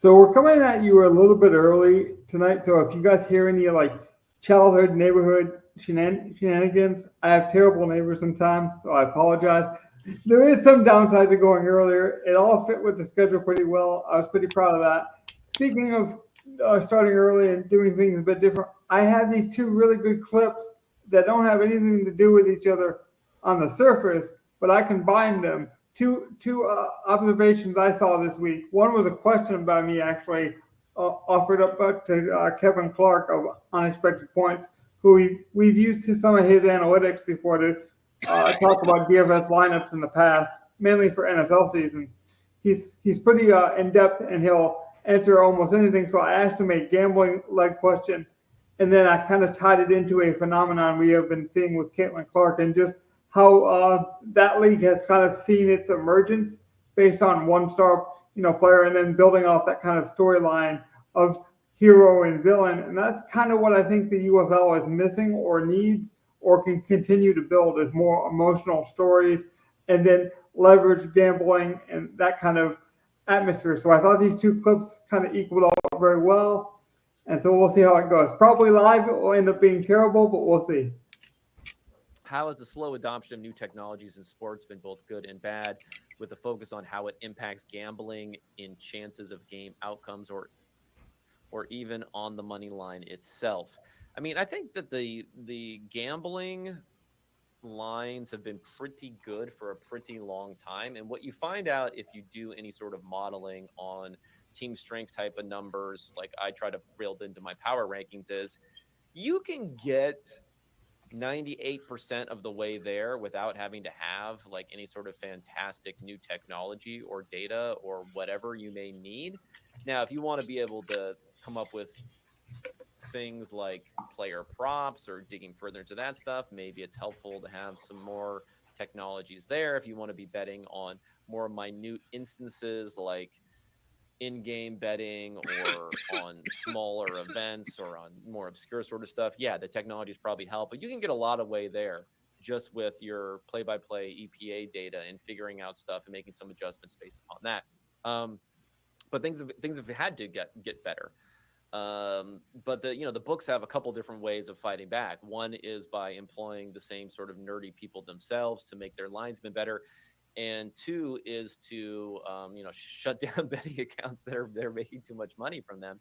So we're coming at you a little bit early tonight. So if you guys hear any like childhood neighborhood shenanigans, I have terrible neighbors sometimes, so I apologize. There is some downside to going earlier. It all fit with the schedule pretty well. I was pretty proud of that. Speaking of starting early and doing things a bit different, I had these two really good clips that don't have anything to do with each other on the surface, but I combined them. Two observations I saw this week. One was a question by me actually offered up to Kevin Clark of Unexpected Points, who we've used some of his analytics before to talk about DFS lineups in the past, mainly for NFL season. He's pretty in depth and he'll answer almost anything. So I asked him a gambling leg question, and then I kind of tied it into a phenomenon we have been seeing with Caitlin Clark and just how that league has kind of seen its emergence based on one star, player, and then building off that kind of storyline of hero and villain. And that's kind of what I think the UFL is missing or needs or can continue to build is more emotional stories and then leverage gambling and that kind of atmosphere. So I thought these two clips kind of equaled out very well. And so we'll see how it goes. Probably live, it will end up being terrible, but we'll see. How has the slow adoption of new technologies in sports been both good and bad, with a focus on how it impacts gambling in chances of game outcomes or even on the money line itself? I mean, I think that the gambling lines have been pretty good for a pretty long time. And what you find out if you do any sort of modeling on team strength type of numbers, like I try to build into my power rankings, is you can get 98% of the way there without having to have like any sort of fantastic new technology or data or whatever you may need. Now, if you want to be able to come up with things like player props or digging further into that stuff, maybe it's helpful to have some more technologies there. If you want to be betting on more minute instances like in-game betting or on smaller events or on more obscure sort of stuff, yeah, the technologies probably help, but you can get a lot of way there just with your play-by-play EPA data and figuring out stuff and making some adjustments based upon that. But things have had to get better. But the books have a couple different ways of fighting back. One is by employing the same sort of nerdy people themselves to make their linesmen better. And two is to, shut down betting accounts that are making too much money from them,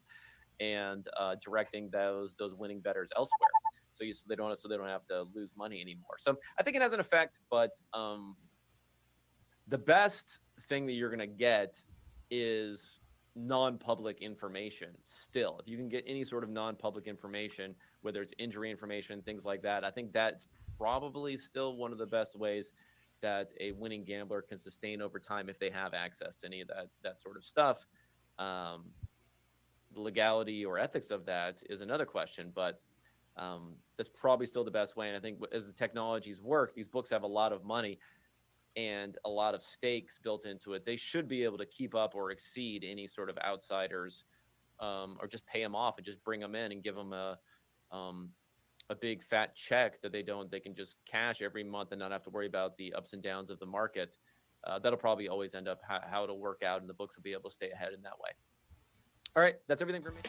and directing those winning bettors elsewhere. So they don't have to lose money anymore. So I think it has an effect, but the best thing that you're going to get is non-public information. Still, if you can get any sort of non-public information, whether it's injury information, things like that, I think that's probably still one of the best ways that a winning gambler can sustain over time if they have access to any of that sort of stuff. The legality or ethics of that is another question, but that's probably still the best way. And I think as the technologies work, these books have a lot of money and a lot of stakes built into it. They should be able to keep up or exceed any sort of outsiders, or just pay them off and just bring them in and give them a big fat check that they can just cash every month and not have to worry about the ups and downs of the market. That'll probably always end up how it'll work out, and the books will be able to stay ahead in that way. All right, that's everything for me.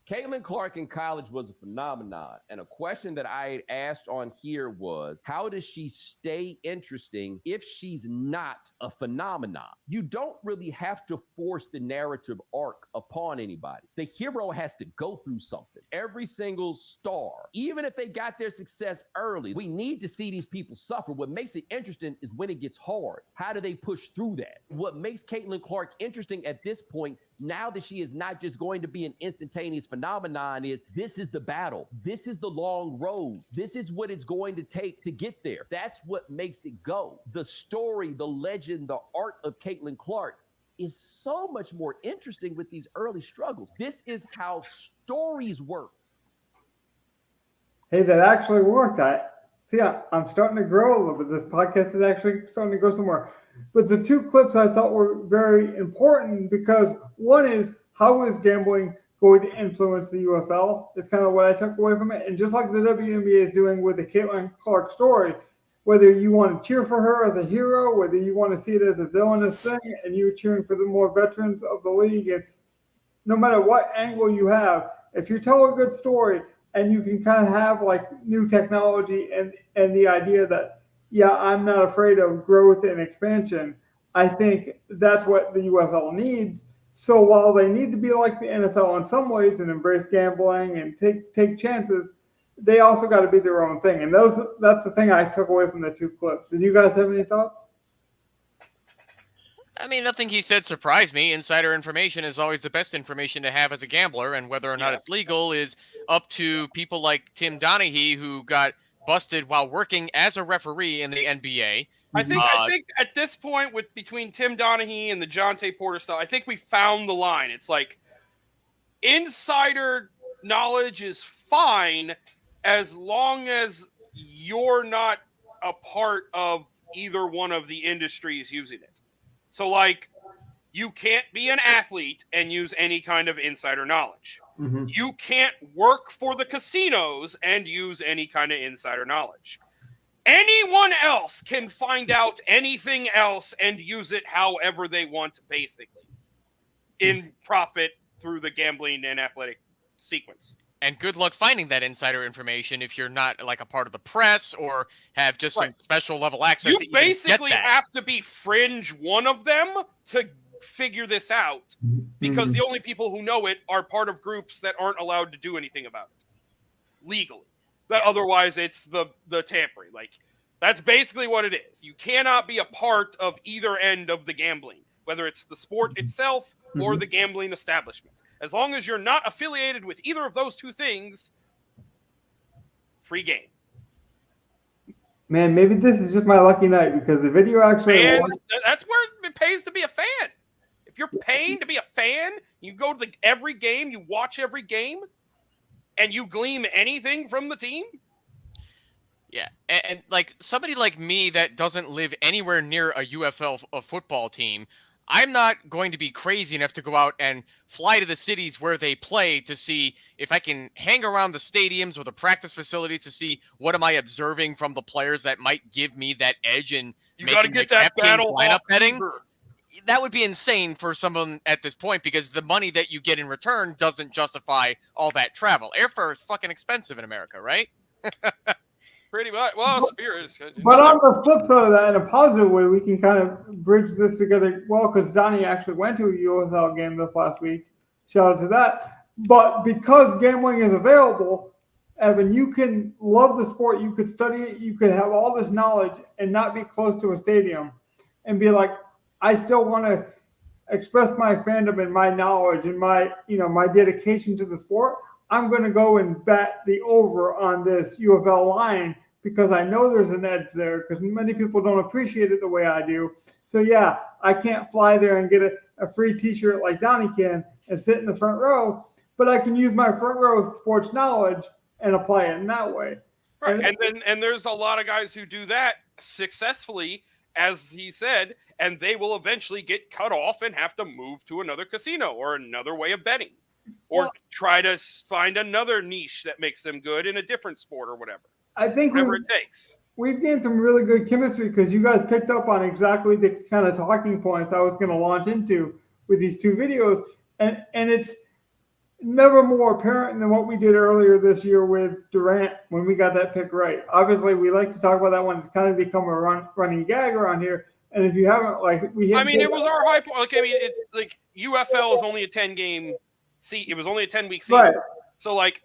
Caitlin Clark in college was a phenomenon. And a question that I had asked on here was, how does she stay interesting if she's not a phenomenon? You don't really have to force the narrative arc upon anybody. The hero has to go through something. Every single star, even if they got their success early, we need to see these people suffer. What makes it interesting is when it gets hard. How do they push through that? What makes Caitlin Clark interesting at this point, now that she is not just going to be an instantaneous phenomenon, is this is the battle. This is the long road. This is what it's going to take to get there. That's what makes it go. The story, the legend, the art of Caitlin Clark is so much more interesting with these early struggles. This is how stories work. Hey, that actually worked. I'm starting to grow a little bit. This podcast is actually starting to go somewhere. But the two clips I thought were very important because one is, how is gambling going to influence the UFL? It's kind of what I took away from it. And just like the WNBA is doing with the Caitlin Clark story, whether you want to cheer for her as a hero, whether you want to see it as a villainous thing, and you're cheering for the more veterans of the league. And no matter what angle you have, if you tell a good story and you can kind of have like new technology and the idea that, yeah, I'm not afraid of growth and expansion, I think that's what the UFL needs. So while they need to be like the NFL in some ways and embrace gambling and take chances, they also got to be their own thing. And that's the thing I took away from the two clips. Did you guys have any thoughts? I mean, nothing he said surprised me. Insider information is always the best information to have as a gambler, and whether or not it's legal is up to people like Tim Donaghy, who got busted while working as a referee in the NBA. I think at this point, between Tim Donaghy and the Jonte Porter stuff, I think we found the line. It's like insider knowledge is fine as long as you're not a part of either one of the industries using it. So, like, you can't be an athlete and use any kind of insider knowledge. Mm-hmm. You can't work for the casinos and use any kind of insider knowledge. Anyone else can find out anything else and use it however they want, basically, in profit through the gambling and athletic sequence. And good luck finding that insider information if you're not like a part of the press or have just some special level access. You basically have to be fringe one of them to figure this out, because the only people who know it are part of groups that aren't allowed to do anything about it legally. Otherwise, it's the tampering. Like, that's basically what it is. You cannot be a part of either end of the gambling, whether it's the sport itself or the gambling establishment. As long as you're not affiliated with either of those two things, free game. Man, maybe this is just my lucky night because the video actually. That's where it pays to be a fan. If you're paying to be a fan, you go to every game, you watch every game, and you glean anything from the team. Yeah, and like somebody like me that doesn't live anywhere near a UFL football team, I'm not going to be crazy enough to go out and fly to the cities where they play to see if I can hang around the stadiums or the practice facilities to see what am I observing from the players that might give me that edge in making the DraftKings lineup betting. That would be insane for someone at this point because the money that you get in return doesn't justify all that travel. Airfare is fucking expensive in America, right? Pretty much. Well, Spirit is good. But on the flip side of that, in a positive way, we can kind of bridge this together well because Donnie actually went to a UFL game this last week. Shout out to that. But because gambling is available, Evan, you can love the sport. You could study it. You could have all this knowledge and not be close to a stadium and be like, I still want to express my fandom and my knowledge and my dedication to the sport. I'm going to go and bet the over on this UFL line because I know there's an edge there because many people don't appreciate it the way I do. So, yeah, I can't fly there and get a free T-shirt like Donnie can and sit in the front row, but I can use my front row sports knowledge and apply it in that way. Right. And there's a lot of guys who do that successfully, as he said, and they will eventually get cut off and have to move to another casino or another way of betting. Or try to find another niche that makes them good in a different sport or whatever. I think whatever it takes. We've gained some really good chemistry because you guys picked up on exactly the kind of talking points I was going to launch into with these two videos. And it's never more apparent than what we did earlier this year with Durant when we got that pick right. Obviously, we like to talk about that one. It's kind of become a running gag around here. And if you haven't, it was our hype. Like, it's like UFL is only a 10-game. See, it was only a 10-week season. Right. So, like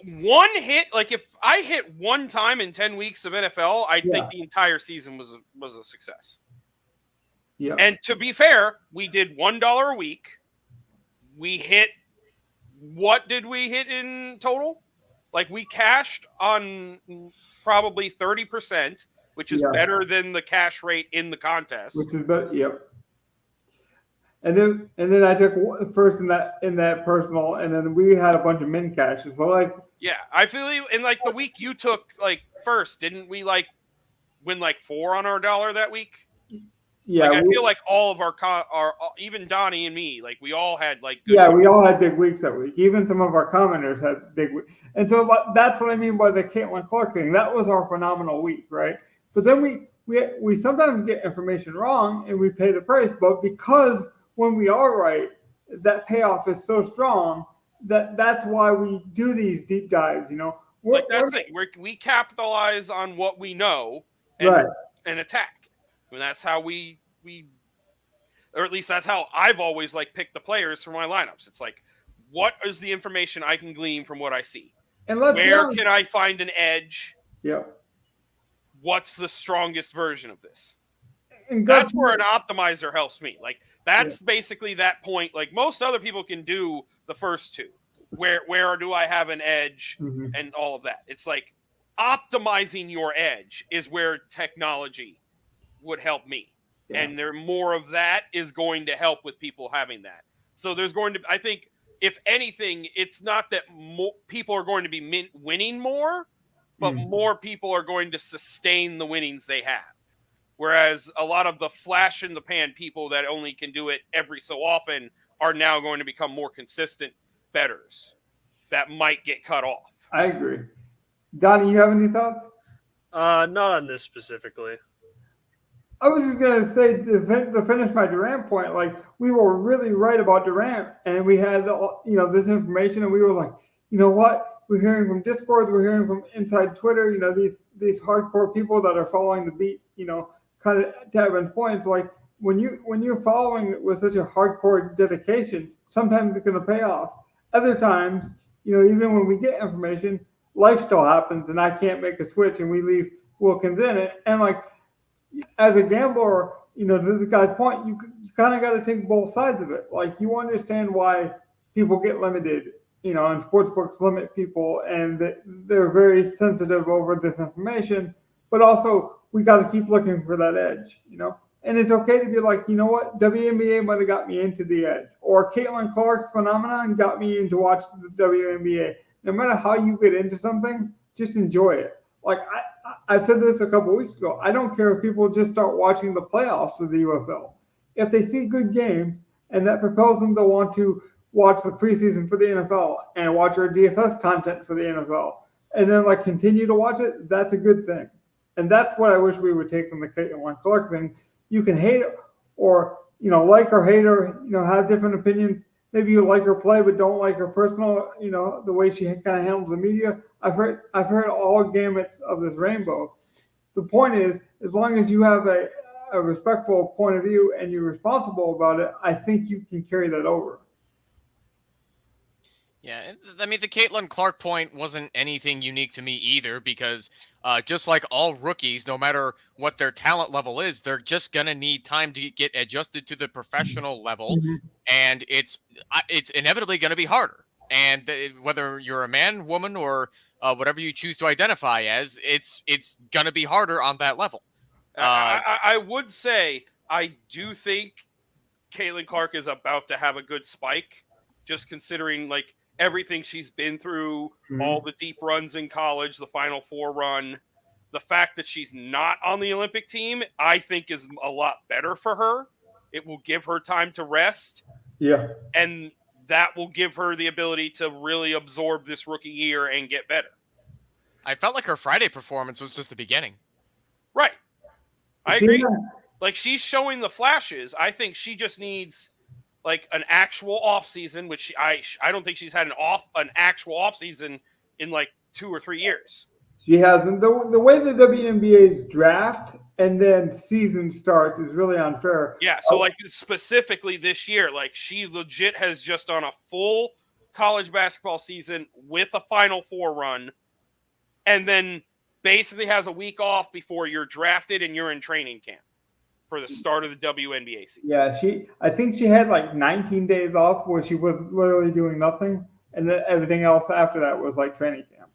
one hit, like if I hit one time in 10 weeks of NFL, I think the entire season was a success. Yeah. And to be fair, we did $1 a week. We hit, what did we hit in total? Like we cashed on probably 30%, which is better than the cash rate in the contest. Which is better, yep. And then I took first in that personal, and then we had a bunch of min cashes. So I feel in like the week you took like first, didn't we like win like 4 on our dollar that week? Yeah, Like, I feel like all of our even Donnie and me, like we all had like good yeah, we all had big weeks that week. Even some of our commenters had big weeks. And so that's what I mean by the Caitlin Clark thing. That was our phenomenal week, right? But then we sometimes get information wrong and we pay the price. But because when we are right, that payoff is so strong that's why we do these deep dives. like that's the thing. We capitalize on what we know and right. and attack. I mean, that's how we or at least that's how I've always like picked the players for my lineups. It's like, what is the information I can glean from what I see? And where can I find an edge? Yep. What's the strongest version of this? And that's where an optimizer helps me. Like that's basically that point. Like most other people can do the first two. Where do I have an edge and all of that? It's like optimizing your edge is where technology would help me. Yeah. And there more of that is going to help with people having that. So there's going to, I think, if anything, it's not that people are going to be winning more, but more people are going to sustain the winnings they have. Whereas a lot of the flash in the pan people that only can do it every so often are now going to become more consistent bettors that might get cut off. I agree. Donnie, you have any thoughts? Not on this specifically. I was just going to say to finish my Durant point, like we were really right about Durant and we had, this information and we were like, you know what? We're hearing from Discord, we're hearing from inside Twitter, these hardcore people that are following the beat, kind of to Evan's points. Like when you're following it with such a hardcore dedication, sometimes it's going to pay off. Other times, even when we get information, life still happens and I can't make a switch and we leave Wilkins in it. And like, as a gambler, to this guy's point, you kind of got to take both sides of it. Like you understand why people get limited, and sportsbooks limit people and they're very sensitive over this information, but also we got to keep looking for that edge, and it's okay to be like, you know what, WNBA might have got me into the edge, or Caitlin Clark's phenomenon got me into watch the WNBA. No matter how you get into something, just enjoy it. Like I said this a couple of weeks ago. I don't care if people just start watching the playoffs of the UFL. If they see good games and that propels them to want to watch the preseason for the NFL and watch our DFS content for the NFL and then like continue to watch it, that's a good thing. And that's what I wish we would take from the Caitlin Clark thing. You can hate or, like or hate her, have different opinions. Maybe you like her play, but don't like her personal, the way she kind of handles the media. I've heard all gamuts of this rainbow. The point is, as long as you have a respectful point of view and you're responsible about it, I think you can carry that over. Yeah, I mean, the Caitlin Clark point wasn't anything unique to me either, because just like all rookies, no matter what their talent level is, they're just going to need time to get adjusted to the professional level. And it's inevitably going to be harder. And whether you're a man, woman, or whatever you choose to identify as, it's going to be harder on that level. I would say I do think Caitlin Clark is about to have a good spike, just considering like everything she's been through, all the deep runs in college, the Final Four run. The fact that she's not on the Olympic team, I think is a lot better for her. It will give her time to rest. Yeah. And that will give her the ability to really absorb this rookie year and get better. I felt like her Friday performance was just the beginning. Right. I agree. Like she's showing the flashes. I think she just needs like an actual off season, which I don't think she's had an actual off season in like 2 or 3 years. She hasn't. The way the WNBA's draft and then season starts is really unfair. Yeah, so like specifically this year, like she legit has just done a full college basketball season with a Final Four run, and then basically has a week off before you're drafted and you're in training camp for the start of the WNBA season. Yeah, I think she had like 19 days off where she was literally doing nothing, and then everything else after that was like training camp.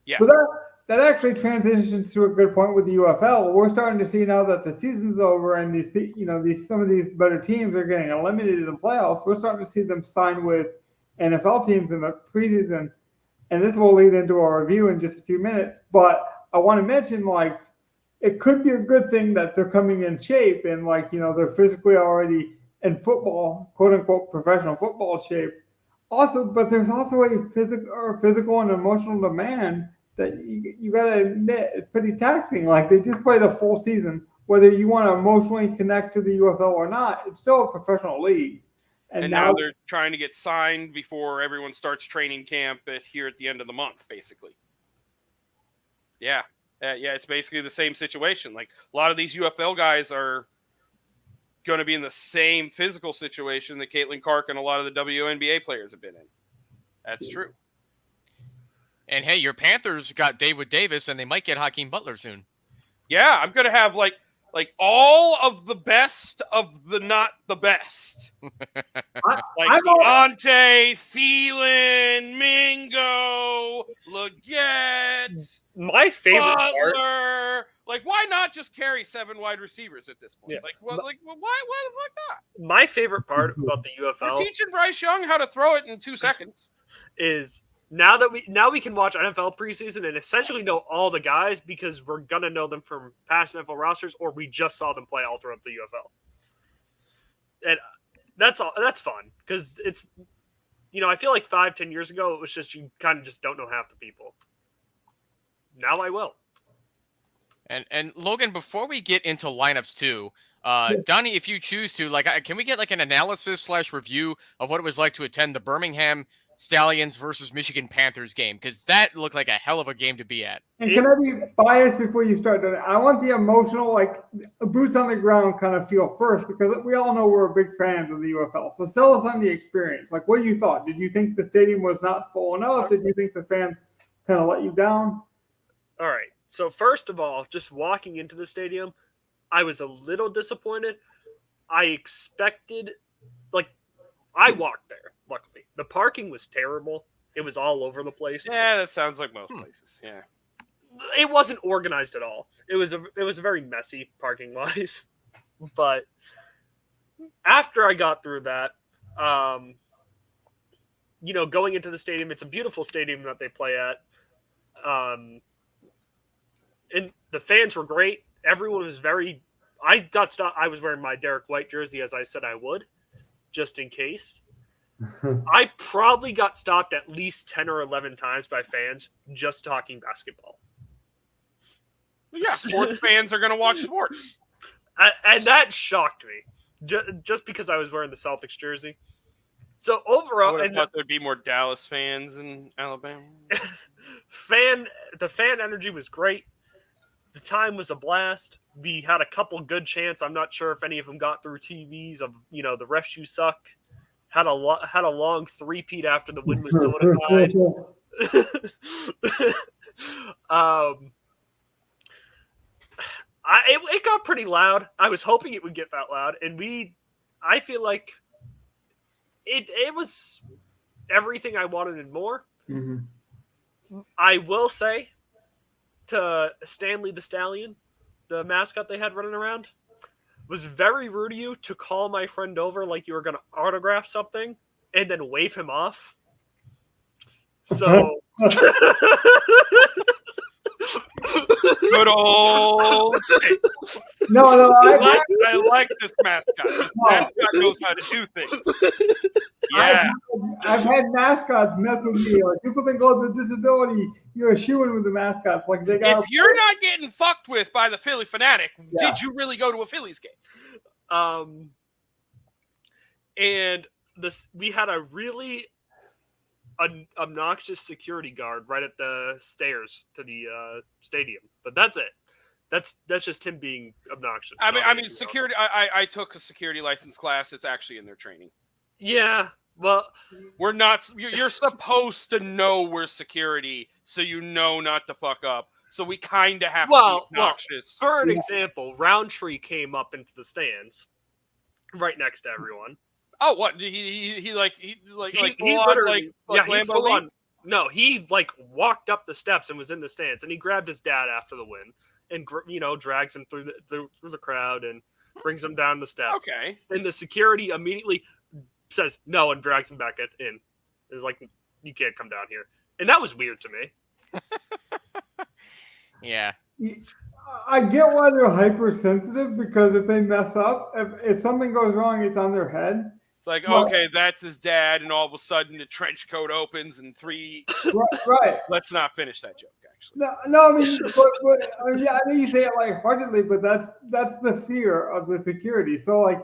Yeah. But that actually transitions to a good point with the UFL. We're starting to see now that the season's over and some of these better teams are getting eliminated in the playoffs. We're starting to see them sign with NFL teams in the preseason, and this will lead into our review in just a few minutes. But I want to mention, like, it could be a good thing that they're coming in shape and like, they're physically already in football, quote unquote, professional football shape. Also, but there's also a physical and emotional demand that you got to admit it's pretty taxing. Like they just played a full season, whether you want to emotionally connect to the UFL or not, it's still a professional league. And now they're trying to get signed before everyone starts training camp here at the end of the month, basically. Yeah. It's basically the same situation. Like a lot of these UFL guys are going to be in the same physical situation that Caitlin Clark and a lot of the WNBA players have been in. That's true. And hey, your Panthers got David Davis, and they might get Hakeem Butler soon. Yeah, I'm going to have like all of the best of the not the best. Like Deontay, Thielen, Mingo, Leggett, My favorite Butler. part. Like, why not just carry 7 wide receivers at this point? Yeah. Why the fuck not? My favorite part about the You're UFL teaching Bryce Young how to throw it in 2 seconds. is now we can watch NFL preseason and essentially know all the guys because we're gonna know them from past NFL rosters, or we just saw them play all throughout the UFL. And that's fun because it's I feel like 5-10 years ago it was just you kind of just don't know half the people. Now I will. And Logan, before we get into lineups too, Donnie, if you choose to, can we get like an analysis / review of what it was like to attend the Birmingham Stallions versus Michigan Panthers game? Because that looked like a hell of a game to be at. And can I be biased before you start doing it? I want the emotional, boots on the ground kind of feel first, because we all know we're big fans of the UFL. So sell us on the experience. Like, what you thought? Did you think the stadium was not full enough? Did you think the fans kind of let you down? All right. So first of all, just walking into the stadium, I was a little disappointed. I expected, I walked there, luckily. The parking was terrible. It was all over the place. Yeah, that sounds like most places. Yeah. It wasn't organized at all. It was a very messy parking wise. But after I got through that, going into the stadium, it's a beautiful stadium that they play at. And the fans were great. Everyone was I got stopped. I was wearing my Derek White jersey, as I said I would, just in case. I probably got stopped at least 10 or 11 times by fans just talking basketball. Yeah, sports fans are going to watch sports. And that shocked me, just because I was wearing the Celtics jersey. So overall, I thought there'd be more Dallas fans in Alabama. The fan energy was great. The time was a blast. We had a couple good chants. I'm not sure if any of them got through TVs of, the refs you suck. Had a long three-peat after the win was solidified. It got pretty loud. I was hoping it would get that loud, and I feel like it was everything I wanted and more. Mm-hmm. I will say, to Stanley the Stallion, the mascot they had running around, was very rude of you to call my friend over like you were going to autograph something and then wave him off. So... Good old stick. No, I like this mascot. This mascot knows how to do things. Yeah. I've had mascots mess with me. Like, people think, the disability, you're a shoo-in with the mascots. Like, they got. If you're not getting fucked with by the Philly fanatic, did you really go to a Phillies game? And we had a really obnoxious security guard right at the stairs to the stadium, but that's it. That's just him being obnoxious. I mean, security. I took a security license class. It's actually in their training. Yeah, well, we're not. You're supposed to know we're security, so you know not to fuck up. So we kind of have to be obnoxious. For an example, Roundtree came up into the stands, right next to everyone. Oh, what he full on. No, he walked up the steps and was in the stands, and he grabbed his dad after the win, and drags him through the crowd and brings him down the steps. Okay, and the security immediately says no and drags him back in. It's like, you can't come down here, and that was weird to me. Yeah. I get why they're hypersensitive because if they mess up, if something goes wrong, it's on their head. It's like, Well- okay, that's his dad, and all of a sudden the trench coat opens and three. Right. Let's not finish that joke, actually. No, I mean, I mean, yeah, I know you say it lightheartedly, but that's the fear of the security. So like,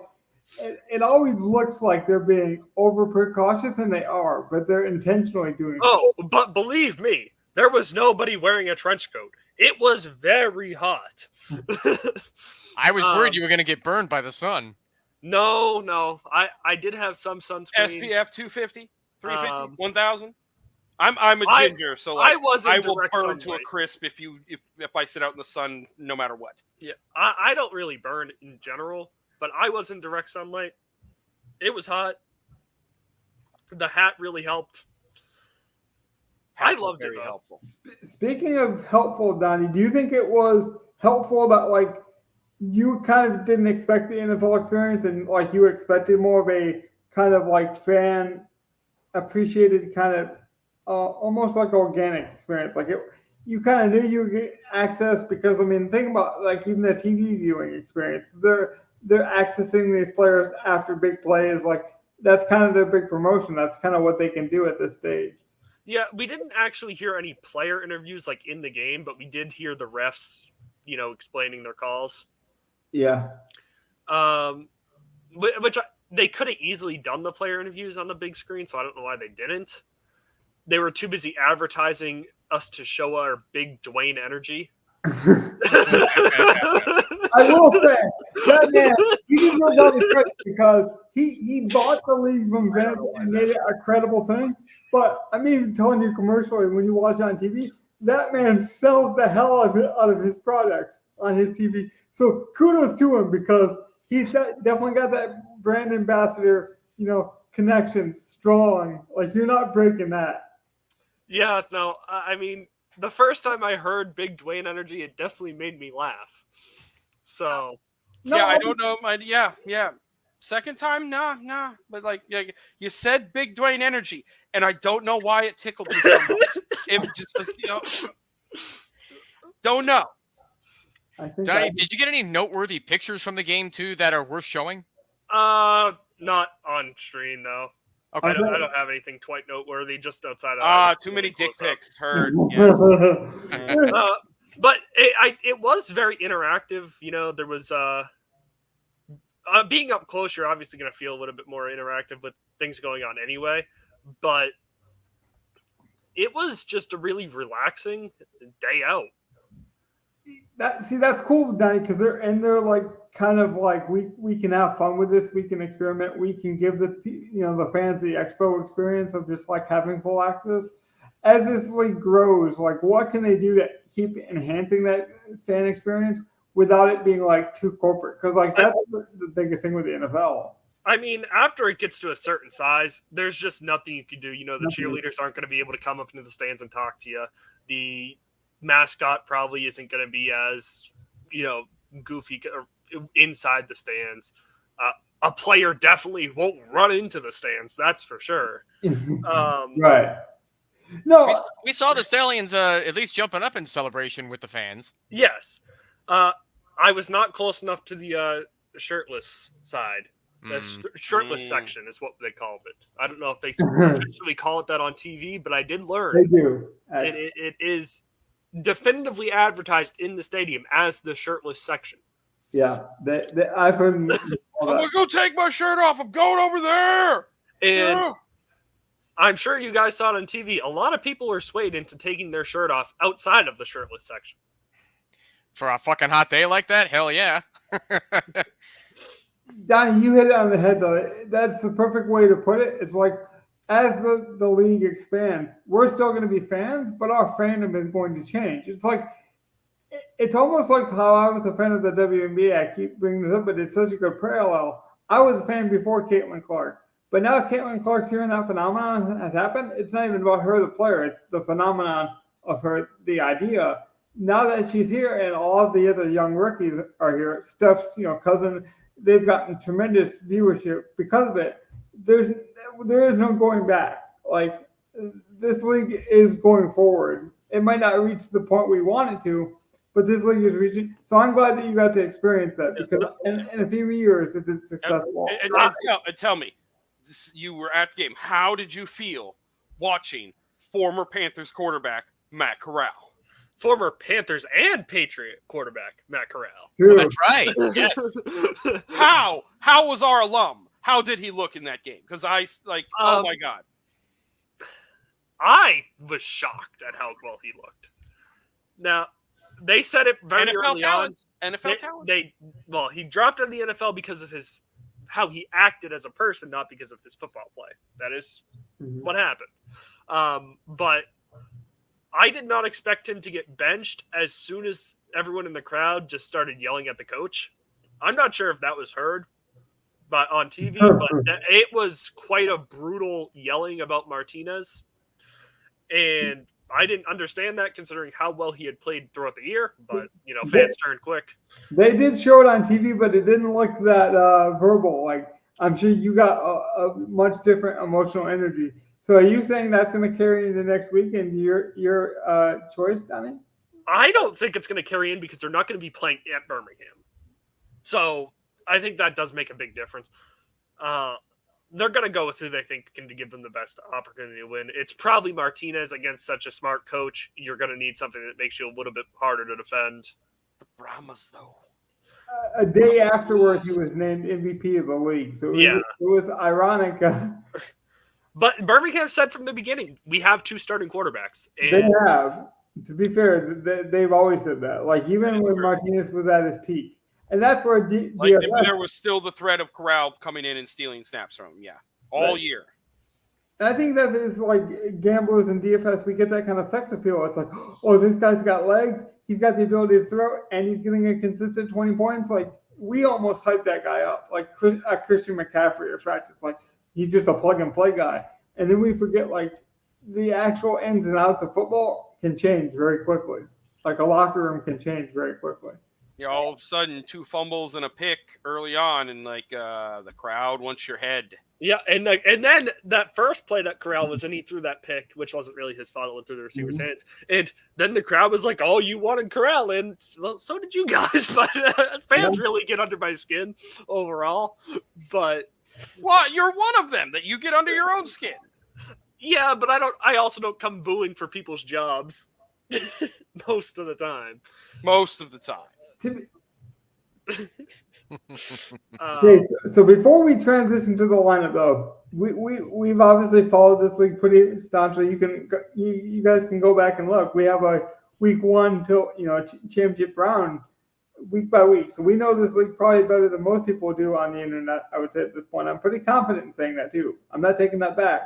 it always looks like they're being over precautious, and they are, but they're intentionally doing. Oh, but believe me, there was nobody wearing a trench coat. It was very hot. I was worried you were going to get burned by the sun. No. I did have some sunscreen. SPF 250, 350, 1000. I'm a ginger, so I like, wasn't I will direct burn to a sunlight. crisp if I sit out in the sun, no matter what. Yeah, I don't really burn in general, but I was in direct sunlight. It was hot. The hat really helped. Hats I are loved it, very though. helpful. Speaking of helpful, Donnie, do you think it was helpful that like you kind of didn't expect the NFL experience and like you expected more of a kind of like fan appreciated kind of almost like organic experience? Like you kind of knew you would get access because I mean, think about like even the TV viewing experience. They're accessing these players after big plays. Like that's kind of their big promotion. That's kind of what they can do at this stage. Yeah, we didn't actually hear any player interviews like in the game, but we did hear the refs, explaining their calls. Yeah. They could have easily done the player interviews on the big screen, so I don't know why they didn't. They were too busy advertising us to show our big Dwayne energy. I will say that man, he deserves all the credit because he bought the league from Vince and made it a credible thing. But I'm even telling you commercially when you watch it on TV, that man sells the hell out of his products on his TV. So kudos to him because he's definitely got that brand ambassador, connection strong. Like you're not breaking that. Yeah, no, I mean, the first time I heard Big Dwayne energy, it definitely made me laugh. So, Yeah, I don't know. Yeah. Second time, nah. But like, yeah, you said Big Dwayne energy, and I don't know why it tickled me so much. It just, don't know. I think Donnie, did you get any noteworthy pictures from the game too that are worth showing? not on stream though. Okay. I don't have anything quite noteworthy just outside of Too many dick pics. Heard. But it was very interactive. There was being up close, you're obviously going to feel a little bit more interactive with things going on anyway. But it was just a really relaxing day out. That's cool, Donnie, because they're like kind of like we can have fun with this, we can experiment, we can give the fans the expo experience of just like having full access. As this league grows, like what can they do to keep enhancing that fan experience without it being like too corporate? Because like that's the biggest thing with the NFL. I mean, after it gets to a certain size, there's just nothing you can do. The cheerleaders aren't going to be able to come up into the stands and talk to you. The mascot probably isn't going to be as, goofy inside the stands. A player definitely won't run into the stands. That's for sure. Right. No, We saw the Stallions at least jumping up in celebration with the fans. Yes. I was not close enough to the shirtless side. The shirtless section is what they called it. I don't know if they officially call it that on TV, but I did learn. they do. It is definitively advertised in the stadium as the shirtless section. Yeah, I've heard. I'm gonna go take my shirt off. I'm going over there. And Yeah. I'm sure you guys saw it on TV. A lot of people were swayed into taking their shirt off outside of the shirtless section. For a fucking hot day like that? Hell yeah. Donnie, you hit it on the head, though. That's the perfect way to put it. It's like, as the league expands, we're still going to be fans, but our fandom is going to change. It's like, it's almost like how I was a fan of the WNBA. I keep bringing this up, but it's such a good parallel. I was a fan before Caitlin Clark, but now Caitlin Clark's here and that phenomenon has happened. It's not even about her, the player. It's the phenomenon of her, the idea. Now that she's here and all of the other young rookies are here, Steph's, cousin, they've gotten tremendous viewership because of it. There is no going back. Like, this league is going forward. It might not reach the point we want it to, but this league is reaching. So I'm glad that you got to experience that because in a few years, if it's successful. And tell me, you were at the game. How did you feel watching former Panthers quarterback Matt Corral? Former Panthers and Patriot quarterback Matt Corral. Oh, that's right. Yes. How was our alum? How did he look in that game? Because oh my God. I was shocked at how well he looked. Now, they said it very early on. NFL talent. He dropped in the NFL because of how he acted as a person, not because of his football play. That is what happened. But I did not expect him to get benched as soon as everyone in the crowd just started yelling at the coach. I'm not sure if that was heard on TV, but it was quite a brutal yelling about Martinez. And I didn't understand that considering how well he had played throughout the year, but fans turned quick. They did show it on TV, but it didn't look that verbal. Like I'm sure you got a much different emotional energy. So are you saying that's going to carry into next week into your choice, Danny? I don't think it's going to carry in because they're not going to be playing at Birmingham. So I think that does make a big difference. They're going to go with who they think can give them the best opportunity to win. It's probably Martinez against such a smart coach. You're going to need something that makes you a little bit harder to defend. The Brahmas, though. A day afterwards, he was named MVP of the league. So it was ironic. But Birmingham said from the beginning, we have 2 starting quarterbacks. And they have. To be fair, they've always said that. Like even when Martinez was at his peak. And that's where there was still the threat of Corral coming in and stealing snaps from him. Yeah, all year. And I think that is like gamblers and DFS. We get that kind of sex appeal. It's like, oh, this guy's got legs. He's got the ability to throw, and he's getting a consistent 20 points. Like we almost hyped that guy up, like Christian McCaffrey effect. It's like he's just a plug and play guy. And then we forget like the actual ins and outs of football can change very quickly. Like a locker room can change very quickly. All of a sudden, 2 fumbles and a pick early on, and the crowd wants your head. Yeah, and then that first play that Corral was in, he threw that pick, which wasn't really his fault. It went through the receiver's hands. And then the crowd was like, "Oh, you wanted Corral in? Well, so did you guys." But fans really get under my skin overall. But you're one of them that you get under your own skin. Yeah, but I also don't come booing for people's jobs most of the time. Okay, so before we transition to the lineup, though, we've obviously followed this league pretty staunchly. You guys can go back and look. We have a week 1 till championship round, week by week. So we know this league probably better than most people do on the internet. I would say at this point, I'm pretty confident in saying that too. I'm not taking that back.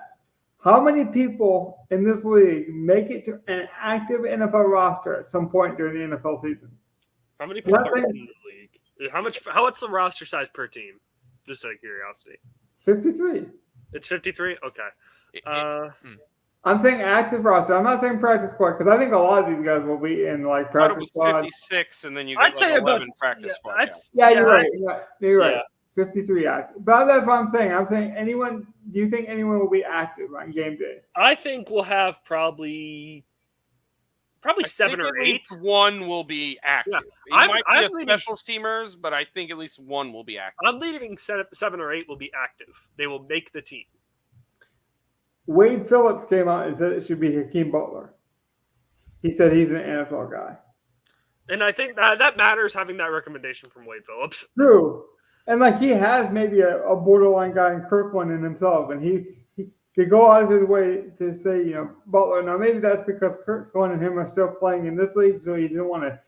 How many people in this league make it to an active NFL roster at some point during the NFL season? How many people are in the league? What's the roster size per team? Just out of curiosity. 53. It's 53? Okay. I'm saying active roster. I'm not saying practice squad because I think a lot of these guys will be in practice squad. 56, and then you get 11 practice squad. You're right. You're right. 53 active. But that's what I'm saying. I'm saying anyone. Do you think anyone will be active on game day? I think we'll have probably 7 or 8. One will be active. Yeah. It might be a specials teamers, but I think at least one will be active. I'm leading 7 or 8 will be active. They will make the team. Wade Phillips came out and said it should be Hakeem Butler. He said he's an NFL guy. And I think that matters, having that recommendation from Wade Phillips. True. And he has maybe a borderline guy in Kirkland in himself, and he could go out of his way to say, Butler. Now, maybe that's because Kirkland and him are still playing in this league, so he didn't want to,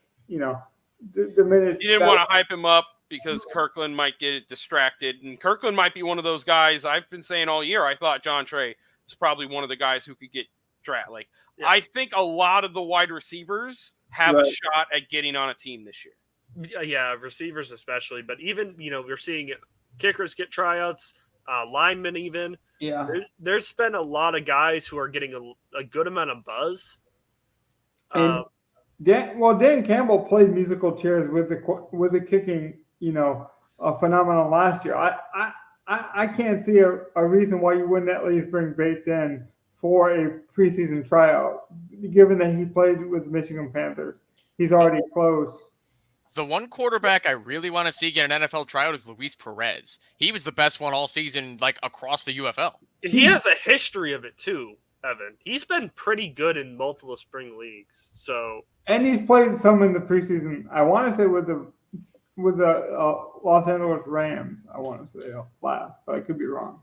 diminish. You didn't want to hype him up because Kirkland might get distracted. And Kirkland might be one of those guys I've been saying all year. I thought John Trey was probably one of the guys who could get drafted. I think a lot of the wide receivers have a shot at getting on a team this year. Yeah, receivers especially. But even, we're seeing kickers get tryouts, linemen even. Yeah, there's been a lot of guys who are getting a good amount of buzz. And Dan Campbell played musical chairs with the kicking, a phenomenon last year. I can't see a reason why you wouldn't at least bring Bates in for a preseason tryout, given that he played with the Michigan Panthers. he's already close. The one quarterback I really want to see get an NFL tryout is Luis Perez. He was the best one all season, like across the UFL. He has a history of it too, Evan. He's been pretty good in multiple spring leagues. So, And he's played some in the preseason. I want to say with the Los Angeles Rams. I want to say last, but I could be wrong.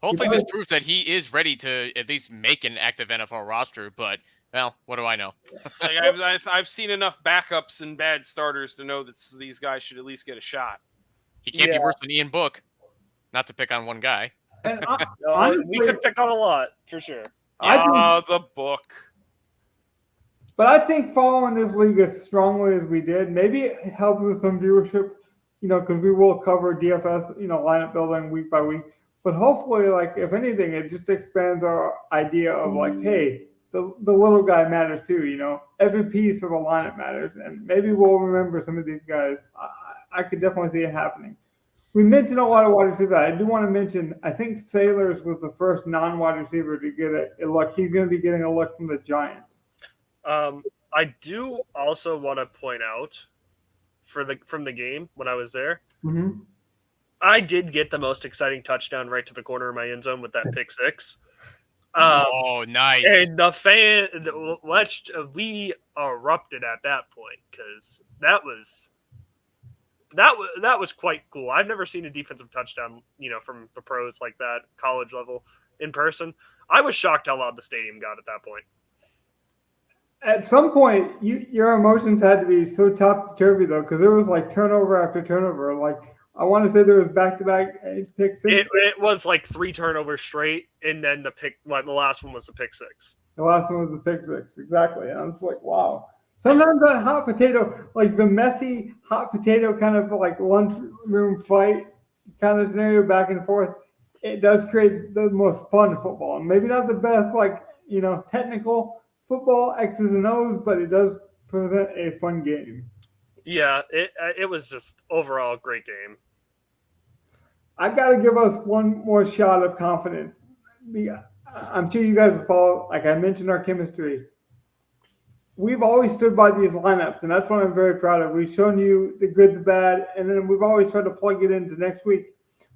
Hopefully, this proves that he is ready to at least make an active NFL roster. But well, what do I know? Like, I've seen enough backups and bad starters to know that these guys should at least get a shot. He can't be worse than Ian Book. Not to pick on one guy. And we could pick on a lot for sure. The Book. But I think following this league as strongly as we did, maybe it helps with some viewership, because we will cover DFS, lineup building week by week. But hopefully, like, if anything, it just expands our idea of like, hey, the little guy matters too, every piece of a lineup matters. And maybe we'll remember some of these guys. I could definitely see it happening. We mentioned a lot of wide receivers. I do want to mention, I think Sailors was the first non-wide receiver to get a look. He's going to be getting a look from the Giants. I do also want to point out from the game when I was there, I did get the most exciting touchdown right to the corner of my end zone with that pick six. Nice! And we erupted at that point because that was quite cool. I've never seen a defensive touchdown, from the pros like that, college level in person. I was shocked how loud the stadium got at that point. At some point, your emotions had to be so topsy-turvy, though, because there was like turnover after turnover. Like, I want to say there was back-to-back pick six. It was like 3 turnovers straight, and then the last one was the pick six. The last one was the pick six, exactly. And I was like, wow. Sometimes that hot potato, like the messy hot potato kind of like lunchroom fight kind of scenario back and forth, it does create the most fun football. And maybe not the best, like, technical football, X's and O's, but it does present a fun game. Yeah, it was just overall a great game. I've got to give us one more shot of confidence. I'm sure you guys will follow, like I mentioned, our chemistry. We've always stood by these lineups, and that's what I'm very proud of. We've shown you the good, the bad, and then we've always tried to plug it into next week.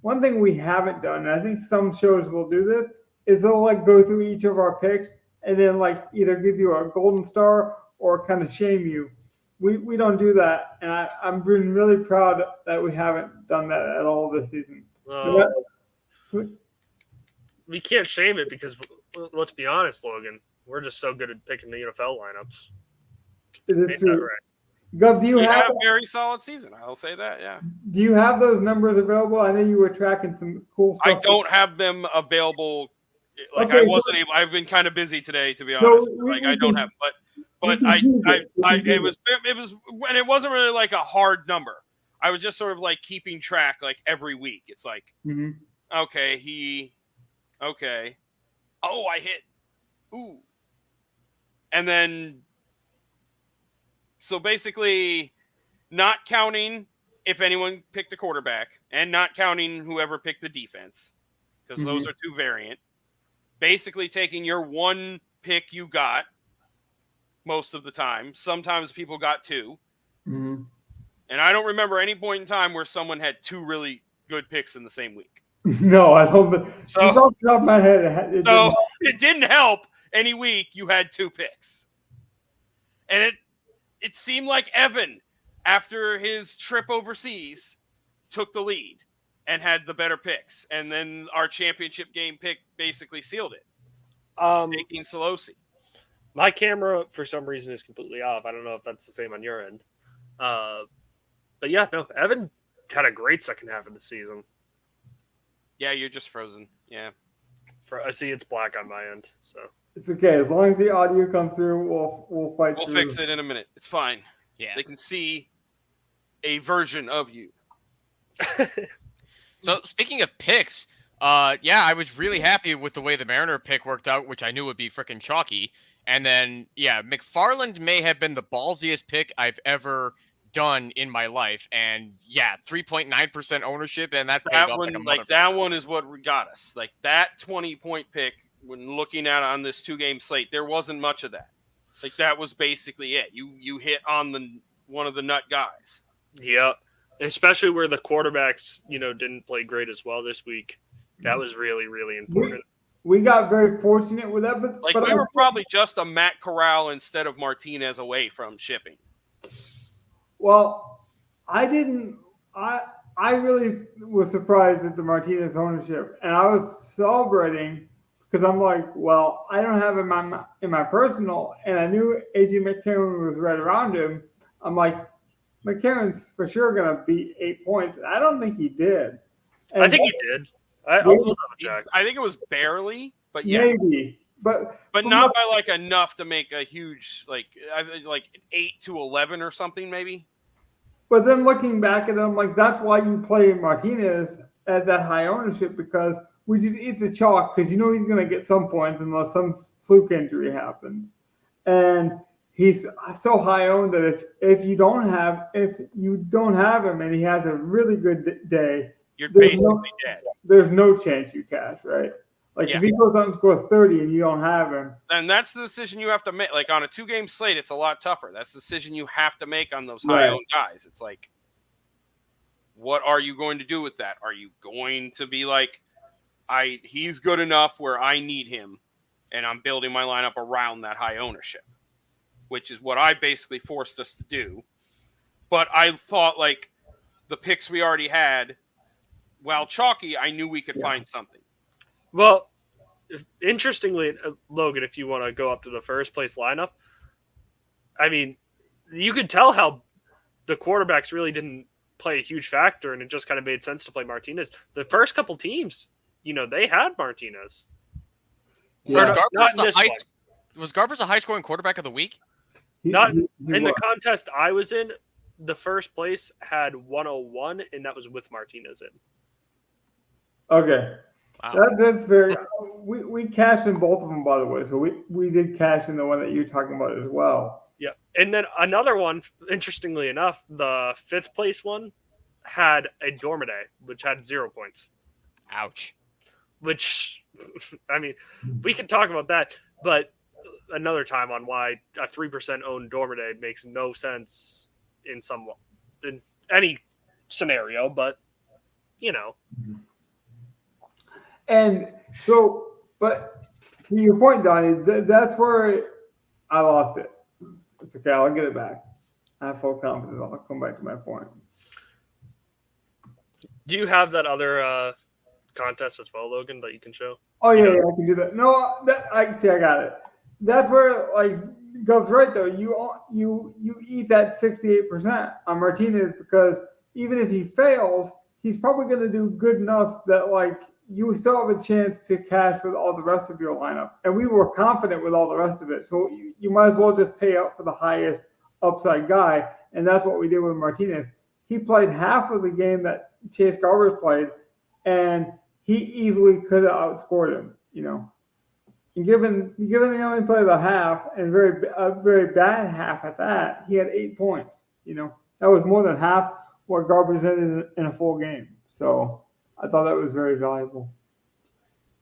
One thing we haven't done, and I think some shows will do this, is they'll like go through each of our picks and then like either give you a golden star or kind of shame you. We don't do that, and I'm really proud that we haven't done that at all this season. We can't shame it because, let's be honest, Logan, we're just so good at picking the NFL lineups. It is true. Right. Gov, do you have a very solid season? I'll say that, yeah. Do you have those numbers available? I know you were tracking some cool stuff. I don't have them available. Like, okay, I wasn't able. I've been kind of busy today, to be honest. I don't have, but it was, and it wasn't really like a hard number. I was just sort of like keeping track, like every week. It's like, okay, oh, I hit, ooh, and then, so basically, not counting if anyone picked a quarterback, and not counting whoever picked the defense, because those are two variant. Basically taking your one pick you got most of the time. Sometimes people got 2. And I don't remember any point in time where someone had 2 really good picks in the same week. No, I don't. So, off the top of my head, it didn't help any week you had 2 picks. And it seemed like Evan, after his trip overseas, took the lead and had the better picks. And then our championship game pick basically sealed it. Taking Solosi. My camera, for some reason, is completely off. I don't know if that's the same on your end. But yeah, no, Evan had a great second half of the season. Yeah, you're just frozen. Yeah. I see it's black on my end. So it's okay. As long as the audio comes through, we'll fight through. We'll fix it in a minute. It's fine. Yeah. They can see a version of you. So speaking of picks, I was really happy with the way the Mariner pick worked out, which I knew would be freaking chalky. And then, McFarland may have been the ballsiest pick I've ever done in my life. And 3.9% ownership, and that paid off that one is what got us. Like that 20-point pick, when looking at on this 2-game slate, there wasn't much of that. Like that was basically it. You hit on one of the nut guys. Yeah, especially where the quarterbacks, didn't play great as well this week. That was really, really important. We got very fortunate with that, but We were probably just a Matt Corral instead of Martinez away from shipping. Well, I didn't. I really was surprised at the Martinez ownership, and I was celebrating because I'm like, well, I don't have him in my personal, and I knew AJ McCarron was right around him. I'm like, McCarron's for sure gonna beat 8 points. I don't think he did. And I think he did. I'll double check. I think it was barely, but yeah, maybe, but not by like enough to make a huge like 8 to 11 or something maybe. But then looking back at him, like that's why you play Martinez at that high ownership, because we just eat the chalk because he's going to get some points unless some fluke injury happens, and he's so high owned that if you don't have him and he has a really good day, you're basically dead. There's no chance you cash, right? Like if he goes out and scores 30 and you don't have him, and that's the decision you have to make. Like on a 2-game slate, it's a lot tougher. That's the decision you have to make on those high-owned guys. It's like, what are you going to do with that? Are you going to be like, he's good enough where I need him, and I'm building my lineup around that high ownership, which is what I basically forced us to do. But I thought like the picks we already had, while chalky, I knew we could find something. Well, interestingly, Logan, if you want to go up to the first place lineup, I mean, you could tell how the quarterbacks really didn't play a huge factor, and it just kind of made sense to play Martinez. The first couple teams, they had Martinez. Yeah. Was Garbers the high-scoring quarterback of the week? Not in the contest I was in. The first place had 101, and that was with Martinez in. Okay. Wow. That's very. We cashed in both of them, by the way. So we did cash in the one that you're talking about as well. Yeah, and then another one. Interestingly enough, the fifth place one had a Dormade, which had 0 points. Ouch. Which, I mean, we could talk about that, but another time on why a 3% owned Dormade makes no sense in any scenario. But And so, but to your point, Donnie, that's where I lost it. It's okay. I'll get it back. I have full confidence. I'll come back to my point. Do you have that other contest as well, Logan, that you can show? Oh yeah, I can do that. No, I see. I got it. That's where Gov's right though. You eat that 68% on Martinez, because even if he fails, he's probably going to do good enough that you still have a chance to cash with all the rest of your lineup. And we were confident with all the rest of it. So you might as well just pay up for the highest upside guy. And that's what we did with Martinez. He played half of the game that Chase Garbers played, and he easily could have outscored him, And given he only played a half, and a very bad half at that, he had 8 points. That was more than half what Garbers did in a full game. So I thought that was very valuable.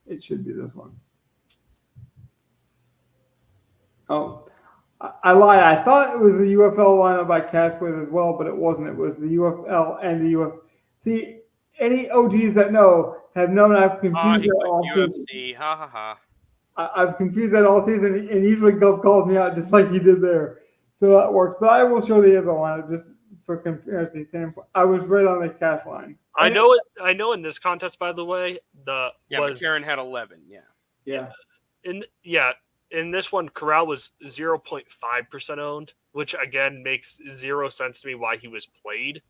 It should be this one. Oh, I lied. I thought it was the UFL lineup I cashed with as well, but it wasn't. It was the UFL and the UF. See, any OGs that know have known I've confused it all UFC. Season. Ha ha ha. I've confused that all season, and usually Gov calls me out just like he did there. So that works. But I will show the UFL lineup just for comparison standpoint. I was right on the cash line. I know it. I know in this contest, by the way, Karen had 11. Yeah. In this one, Corral was 0.5% owned, which again makes 0 sense to me why he was played.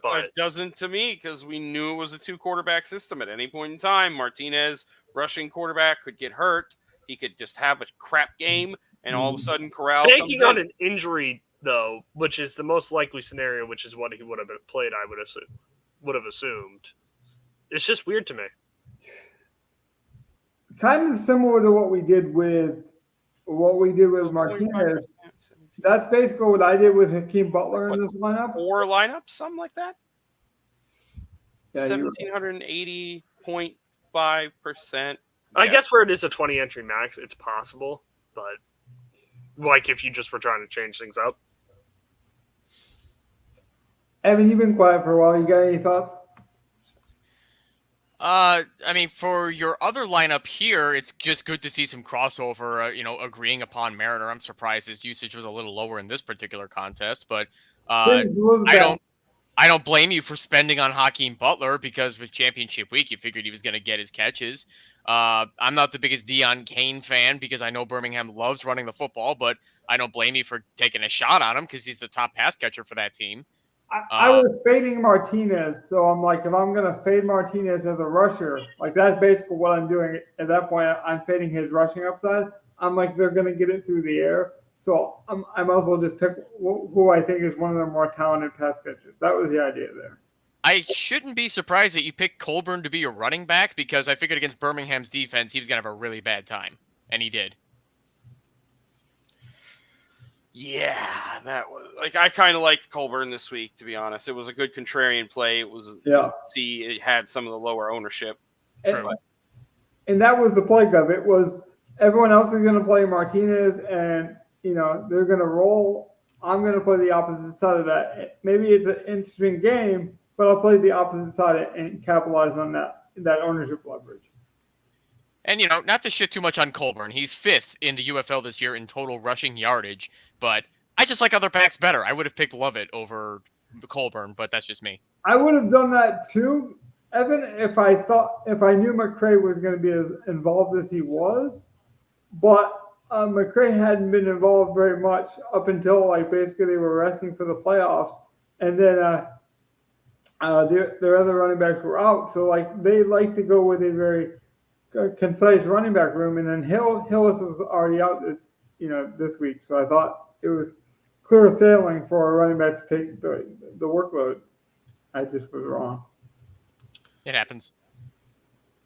But it doesn't to me, because we knew it was a 2-quarterback system at any point in time. Martinez, rushing quarterback, could get hurt. He could just have a crap game, and all of a sudden Corral banking on an injury, though, which is the most likely scenario, which is what he would have played, I would have assumed. It's just weird to me. Kind of similar to what we did with Martinez. That's basically what I did with Hakeem Butler in this lineup. 4 lineups, something like that. Yeah, 1,780.5%. I guess where it is a 20 entry max, it's possible, but Like if you just were trying to change things up. Evan, you've been quiet for a while. You got any thoughts? I mean, for your other lineup here, it's just good to see some crossover, agreeing upon Mariner. I'm surprised his usage was a little lower in this particular contest, but I don't blame you for spending on Hakeem Butler because with championship week, you figured he was going to get his catches. I'm not the biggest Deion Kane fan because I know Birmingham loves running the football, but I don't blame you for taking a shot on him because he's the top pass catcher for that team. I was fading Martinez, so I'm like, if I'm going to fade Martinez as a rusher, like that's basically what I'm doing. At that point, I'm fading his rushing upside. I'm like, they're going to get it through the air. So I might as well just pick who I think is one of the more talented pass catchers. That was the idea there. I shouldn't be surprised that you picked Colburn to be your running back because I figured against Birmingham's defense, he was going to have a really bad time, and he did. Yeah, that was like I kind of liked Colburn this week, to be honest. It was a good contrarian play. It was see it had some of the lower ownership. And that was the plague of it was everyone else is going to play Martinez and they're going to roll. I'm going to play the opposite side of that. Maybe it's an interesting game, but I'll play the opposite side and capitalize on that ownership leverage. And, not to shit too much on Colburn. He's 5th in the UFL this year in total rushing yardage, but I just like other backs better. I would have picked Lovett over Colburn, but that's just me. I would have done that too, Evan, if I knew McCray was going to be as involved as he was, but McCray hadn't been involved very much up until basically they were resting for the playoffs, and then their other running backs were out. So they like to go with a very concise running back room, and then Hillis was already out this week. So I thought it was clear sailing for a running back to take the workload. I just was wrong. It happens.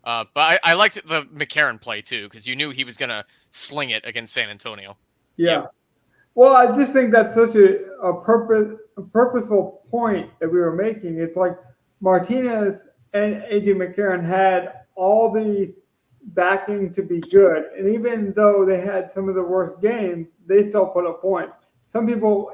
But I liked the McCarron play too because you knew he was gonna sling it against San Antonio. Yeah. Well, I just think that's such a purposeful point that we were making. It's like Martinez and AJ McCarron had all the backing to be good, and even though they had some of the worst games, they still put up points. Some people,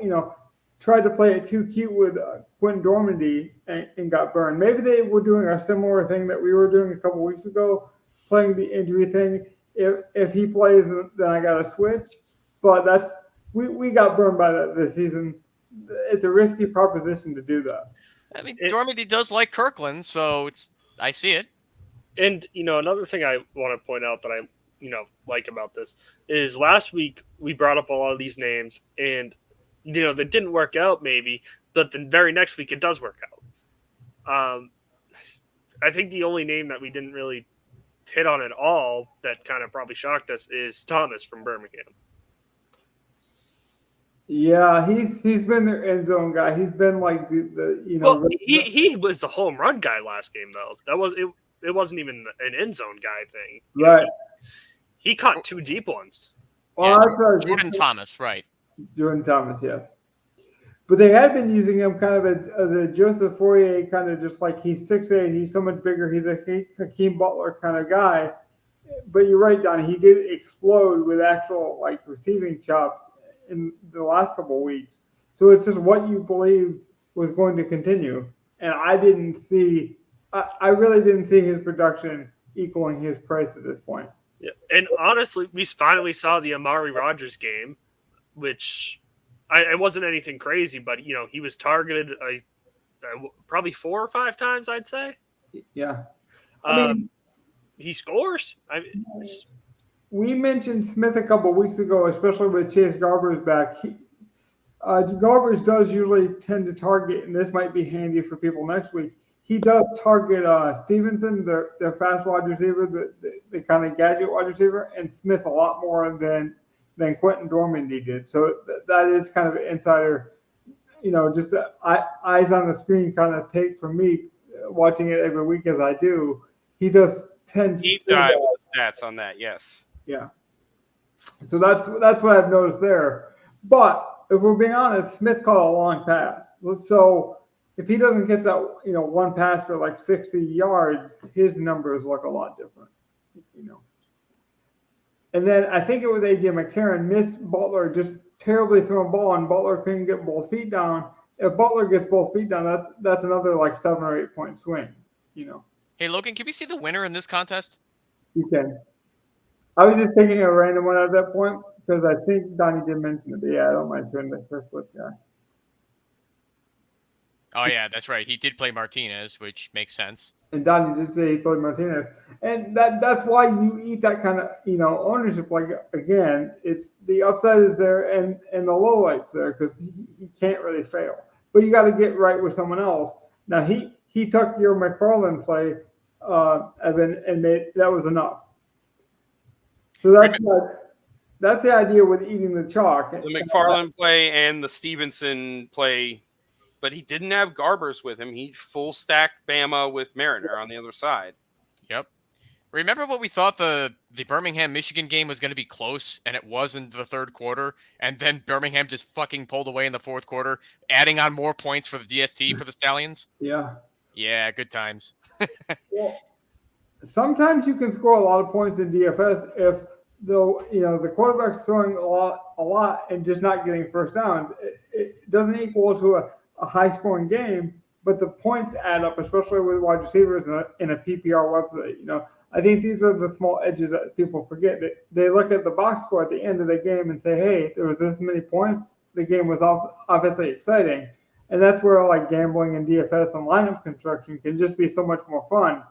tried to play it too cute with Quentin Dormandy and got burned. Maybe they were doing a similar thing that we were doing a couple weeks ago, playing the injury thing. If he plays, then I got to switch. But we got burned by that this season. It's a risky proposition to do that. I mean, Dormandy does like Kirkland, so I see it. And, another thing I want to point out that I, like about this is last week we brought up a lot of these names and, that didn't work out maybe, but the very next week it does work out. I think the only name that we didn't really hit on at all that kind of probably shocked us is Thomas from Birmingham. Yeah, he's been their end zone guy. He's been like Well, he was the home run guy last game though. That was it. It wasn't even an end zone guy thing. Right. He caught 2 deep ones. Well, Jordan Thomas, right. Jordan Thomas, yes. But they had been using him kind of as a Joseph Fourier, kind of just like he's 6'8", he's so much bigger, he's a Hakeem Butler kind of guy. But you're right, Donnie, he did explode with actual receiving chops in the last couple of weeks. So it's just what you believed was going to continue. And I really didn't see his production equaling his price at this point. Yeah. And honestly, we finally saw the Amari Rodgers game, which it wasn't anything crazy, but, he was targeted probably 4 or 5 times, I'd say. Yeah. He scores. We mentioned Smith a couple of weeks ago, especially with Chase Garbers back. Garbers does usually tend to target, and this might be handy for people next week. He does target Stevenson, their fast wide receiver, the kind of gadget wide receiver, and Smith a lot more than Quentin Dormandy did. So that is kind of an insider, just eyes on the screen kind of take from me watching it every week as I do. He does tend to deep dive stats on that. Yes. Yeah. So that's what I've noticed there. But if we're being honest, Smith caught a long pass. So if he doesn't catch that, one pass for 60 yards, his numbers look a lot different, And then I think it was AJ McCarron missed Butler just terribly throwing ball, and Butler couldn't get both feet down. If Butler gets both feet down, that's another like 7 or 8 point swing. Hey, Logan, can we see the winner in this contest? You can. I was just taking a random one at that point because I think Donnie did mention it. But yeah, I don't mind turning the first flip guy. Oh, yeah, that's right. He did play Martinez, which makes sense. And Donnie did say he played Martinez, and that's why you eat that kind of ownership. Like again, it's the upside is there and the low light's there because he can't really fail. But you got to get right with someone else. Now he took your McFarland play, Evan, and made that was enough. So that's the idea with eating the chalk. The McFarland play and the Stevenson play. But he didn't have Garbers with him. He full stack Bama with Mariner on the other side. Yep. Remember what we thought the Birmingham Michigan game was going to be close, and it was in the third quarter, and then Birmingham just fucking pulled away in the fourth quarter, adding on more points for the DST for the Stallions. Yeah. Yeah, good times. Well, sometimes you can score a lot of points in DFS if the quarterback's throwing a lot and just not getting first down. It doesn't equal to a high-scoring game, but the points add up, especially with wide receivers in a PPR website. I think these are the small edges that people forget. They look at the box score at the end of the game and say, hey, there was this many points. The game was obviously exciting. And that's where like gambling and DFS and lineup construction can just be so much more fun.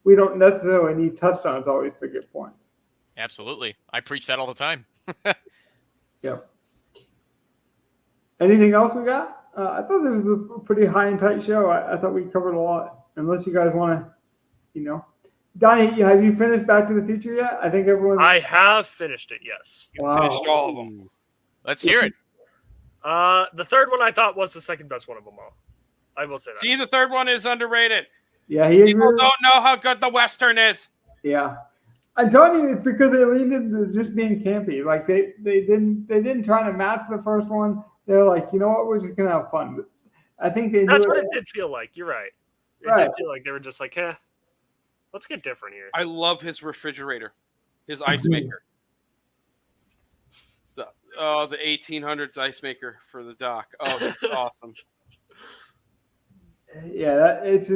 We don't necessarily need touchdowns always to get points. Absolutely. I preach that all the time. Yep. Anything else we got? I thought this was a pretty high and tight show. I thought we covered a lot. Unless you guys want to, Donnie, have you finished Back to the Future yet? I think everyone. I have finished it. Yes. Wow. Finished all of them. Let's hear it. The third one I thought was the second best one of them all. I will say that. See, the third one is underrated. Yeah, People don't know how good the Western is. Yeah. I'm telling you, it's because they leaned into just being campy. Like they didn't try to match the first one. They're like, you know what, we're just gonna have fun. I think they. That's what it did feel like. You're right. It did feel like they were just like, let's get different here. I love his refrigerator, his ice maker. The 1800s ice maker for the dock. Oh, that's awesome. Yeah, it's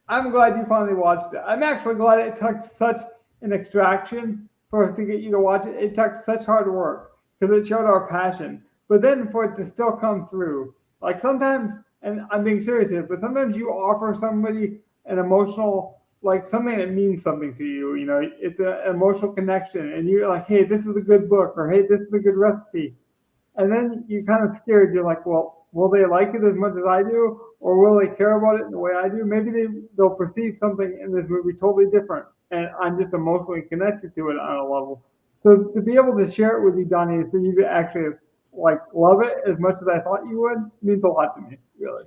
I'm glad you finally watched it. I'm actually glad it took such an extraction for us to get you to watch it. It took such hard work because it showed our passion. But then for it to still come through, like sometimes, and I'm being serious here, but sometimes you offer somebody an emotional, like something that means something to you. It's an emotional connection, and you're like, hey, this is a good book, or hey, this is a good recipe. And then you're kind of scared. You're like, well, will they like it as much as I do? Or will they care about it in the way I do? Maybe they'll perceive something in this movie totally different, and I'm just emotionally connected to it on a level. So to be able to share it with you, Donnie, for you to actually like love it as much as I thought you would means a lot to me, really.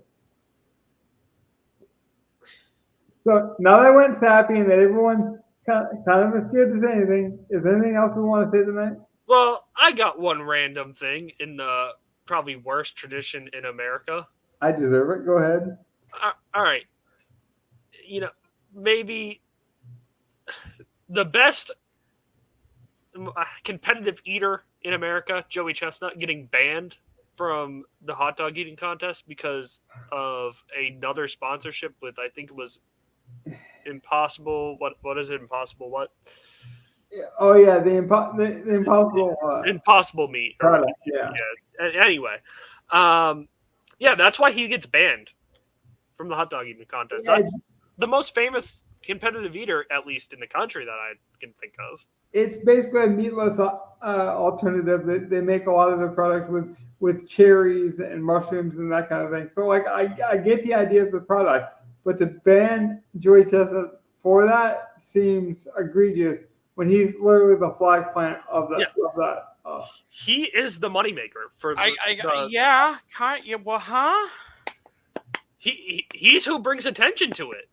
So now that I went sappy and that everyone kind of is scared to say anything, is there anything else we want to say tonight? Well, I got one random thing in the probably worst tradition in America. I deserve it. Go ahead. All right. Maybe the best competitive eater in America, Joey Chestnut, getting banned from the hot dog eating contest because of another sponsorship with, I think it was Impossible. What is it? Impossible what? Oh yeah, the impossible Impossible meat. Product, yeah. Anyway, that's why he gets banned from the hot dog eating contest. That's the most famous competitive eater, at least in the country, that I can think of. It's basically a meatless alternative. They make a lot of their product with cherries and mushrooms and that kind of thing. So like I get the idea of the product, but to ban Joey Chestnut for that seems egregious when he's literally the flag plant of that. Yeah. Of that. He is the moneymaker for He's who brings attention to it.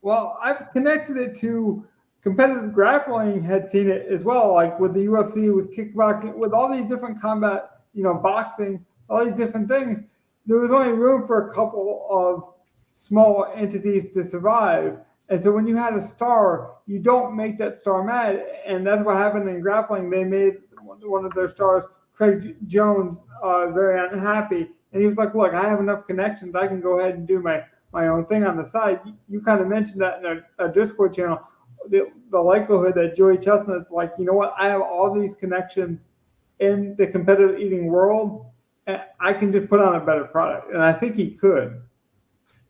Well, I've connected it to competitive grappling. Had seen it as well, like with the UFC, with kickboxing, with all these different combat, boxing, all these different things. There was only room for a couple of small entities to survive, And so when you had a star, you don't make that star mad. And that's what happened in grappling. They made one of their stars, Craig Jones, very unhappy. And he was like, look, I have enough connections. I can go ahead and do my own thing on the side. You kind of mentioned that in a Discord channel. The likelihood that Joey Chestnut's like, you know what, I have all these connections in the competitive eating world, and I can just put on a better product. And I think he could.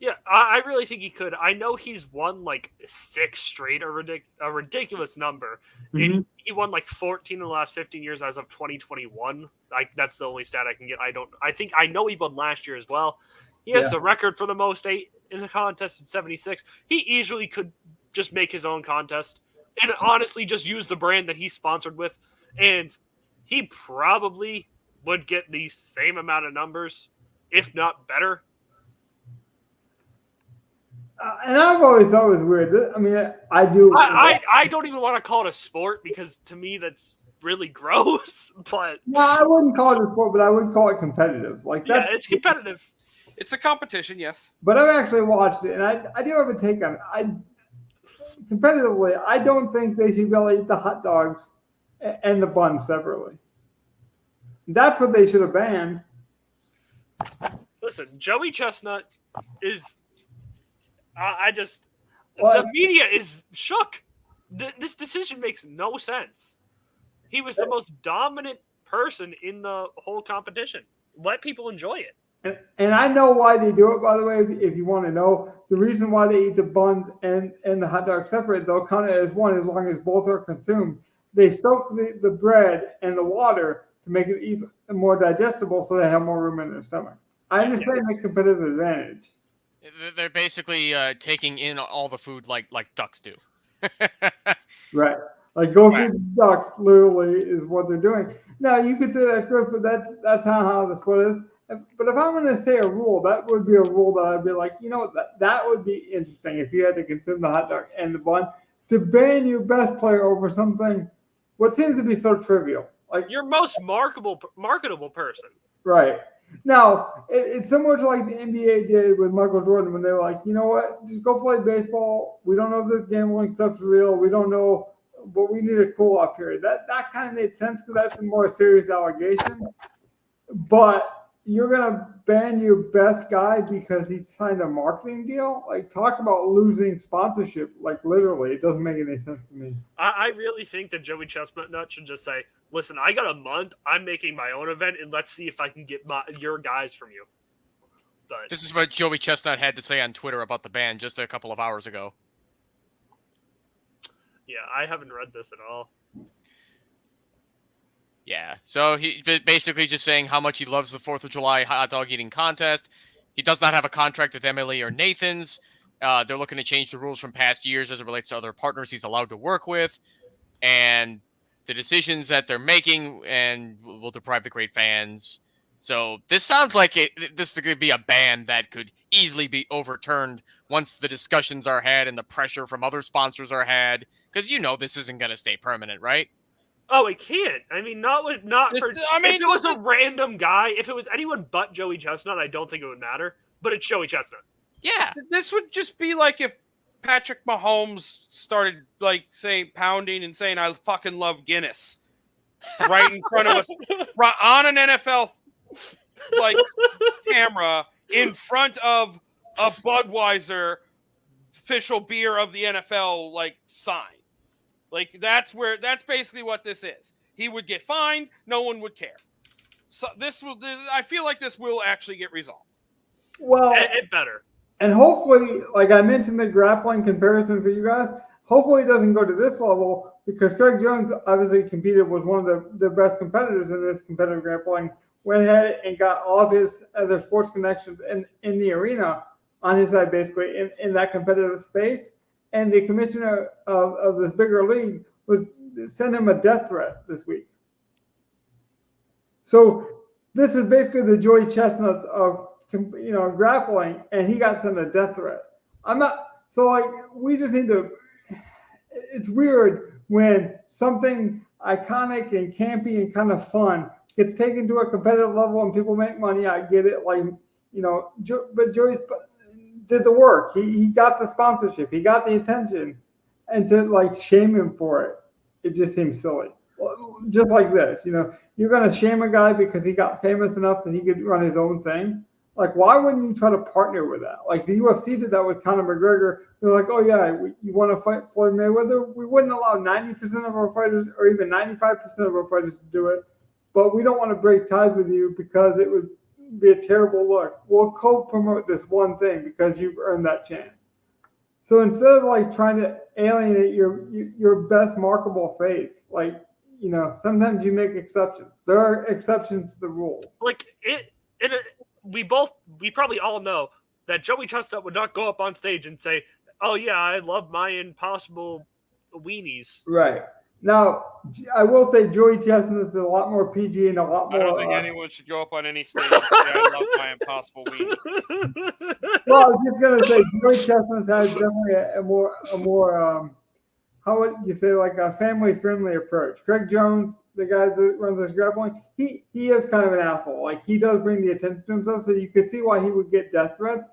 Yeah, I really think he could. I know he's won like 6 straight, a ridiculous number. Mm-hmm. And he won like 14 in the last 15 years as of 2021. Like that's the only stat I can get. I know he won last year as well. He has the record for the most 8 in the contest in 76. He easily could just make his own contest and honestly just use the brand that he's sponsored with. And he probably would get the same amount of numbers, if not better. And I've always thought it was weird. I mean, I do. I don't even want to call it a sport because to me that's really gross. But no, I wouldn't call it a sport, but I would call it competitive. Like yeah, it's competitive. It's a competition, yes. But I've actually watched it, and I do have a take on it. Competitively, I don't think they should be able to eat the hot dogs and the buns separately. That's what they should have banned. Listen, Joey Chestnut is. The media is shook. This decision makes no sense. He was the most dominant person in the whole competition. Let people enjoy it. And I know why they do it, by the way, if you want to know. The reason why they eat the buns and the hot dog separate, they'll count it as one as long as both are consumed. They soak the bread and the water to make it even more digestible so they have more room in their stomach. I understand the competitive advantage. They're basically taking in all the food like ducks do. Right. Like go feed the ducks literally is what they're doing. Now you could say that's good, but that's how the sport is. But if I'm going to say a rule, that would be a rule that I'd be like, you know, that would be interesting if you had to consume the hot dog and the bun. To ban your best player over something, what seems to be so trivial. Like your most marketable person. Right. Now, it's similar to like the NBA did with Michael Jordan when they were like, you know what, just go play baseball. We don't know if this gambling stuff's real. We don't know, but we need a cool-off period. That kind of made sense because that's a more serious allegation. But you're going to ban your best guy because he signed a marketing deal? Like, talk about losing sponsorship. Like, literally, it doesn't make any sense to me. I really think that Joey Chestnut should just say, listen, I got a month. I'm making my own event, and let's see if I can get your guys from you. But this is what Joey Chestnut had to say on Twitter about the ban just a couple of hours ago. Yeah, I haven't read this at all. Yeah, so he basically just saying how much he loves the 4th of July hot dog eating contest. He does not have a contract with MLE or Nathan's. They're looking to change the rules from past years as it relates to other partners he's allowed to work with. And the decisions that they're making and will deprive the great fans. So this sounds like this is going to be a ban that could easily be overturned once the discussions are had and the pressure from other sponsors are had. Because you know this isn't going to stay permanent, right? Oh, it can't. I mean, if it was a random guy, if it was anyone but Joey Chestnut, I don't think it would matter. But it's Joey Chestnut. Yeah. This would just be like if Patrick Mahomes started pounding and saying, I fucking love Guinness right in front of us on an NFL camera in front of a Budweiser official beer of the NFL sign. That's basically what this is. He would get fined. No one would care. So I feel like this will actually get resolved. Well, it better. And hopefully, like I mentioned the grappling comparison for you guys, hopefully it doesn't go to this level because Craig Jones obviously competed, was one of the best competitors in this competitive grappling, went ahead and got all of his other sports connections in the arena on his side, basically, in that competitive space. And the commissioner of this bigger league was sent him a death threat this week. So this is basically the Joey Chestnuts of grappling, and he got sent a death threat. We just need to. It's weird when something iconic and campy and kind of fun gets taken to a competitive level and people make money. I get it, but did the work. He got the sponsorship. He got the attention, and to like shame him for it, it just seems silly. Just like this, you're going to shame a guy because he got famous enough that he could run his own thing. Like, why wouldn't you try to partner with that? Like the UFC did that with Conor McGregor. They're like, oh yeah, you want to fight Floyd Mayweather? We wouldn't allow 90% of our fighters, or even 95% of our fighters, to do it, but we don't want to break ties with you because it would be a terrible look. We'll co-promote this one thing because you've earned that chance. So instead of like trying to alienate your best marketable face, like, sometimes you make exceptions. There are exceptions to the rules. Like we probably all know that Joey Chestnut would not go up on stage and say, "Oh yeah, I love my Impossible weenies." Right. Now, I will say Joey Chestnut is a lot more PG and a lot more. I don't think anyone should go up on any stage and say, "I love my Impossible weenie." Well, I was just gonna say Joey Chestnut has definitely a more how would you say, like a family-friendly approach. Craig Jones, the guy that runs this grappling, he is kind of an asshole. Like, he does bring the attention to himself, so you could see why he would get death threats.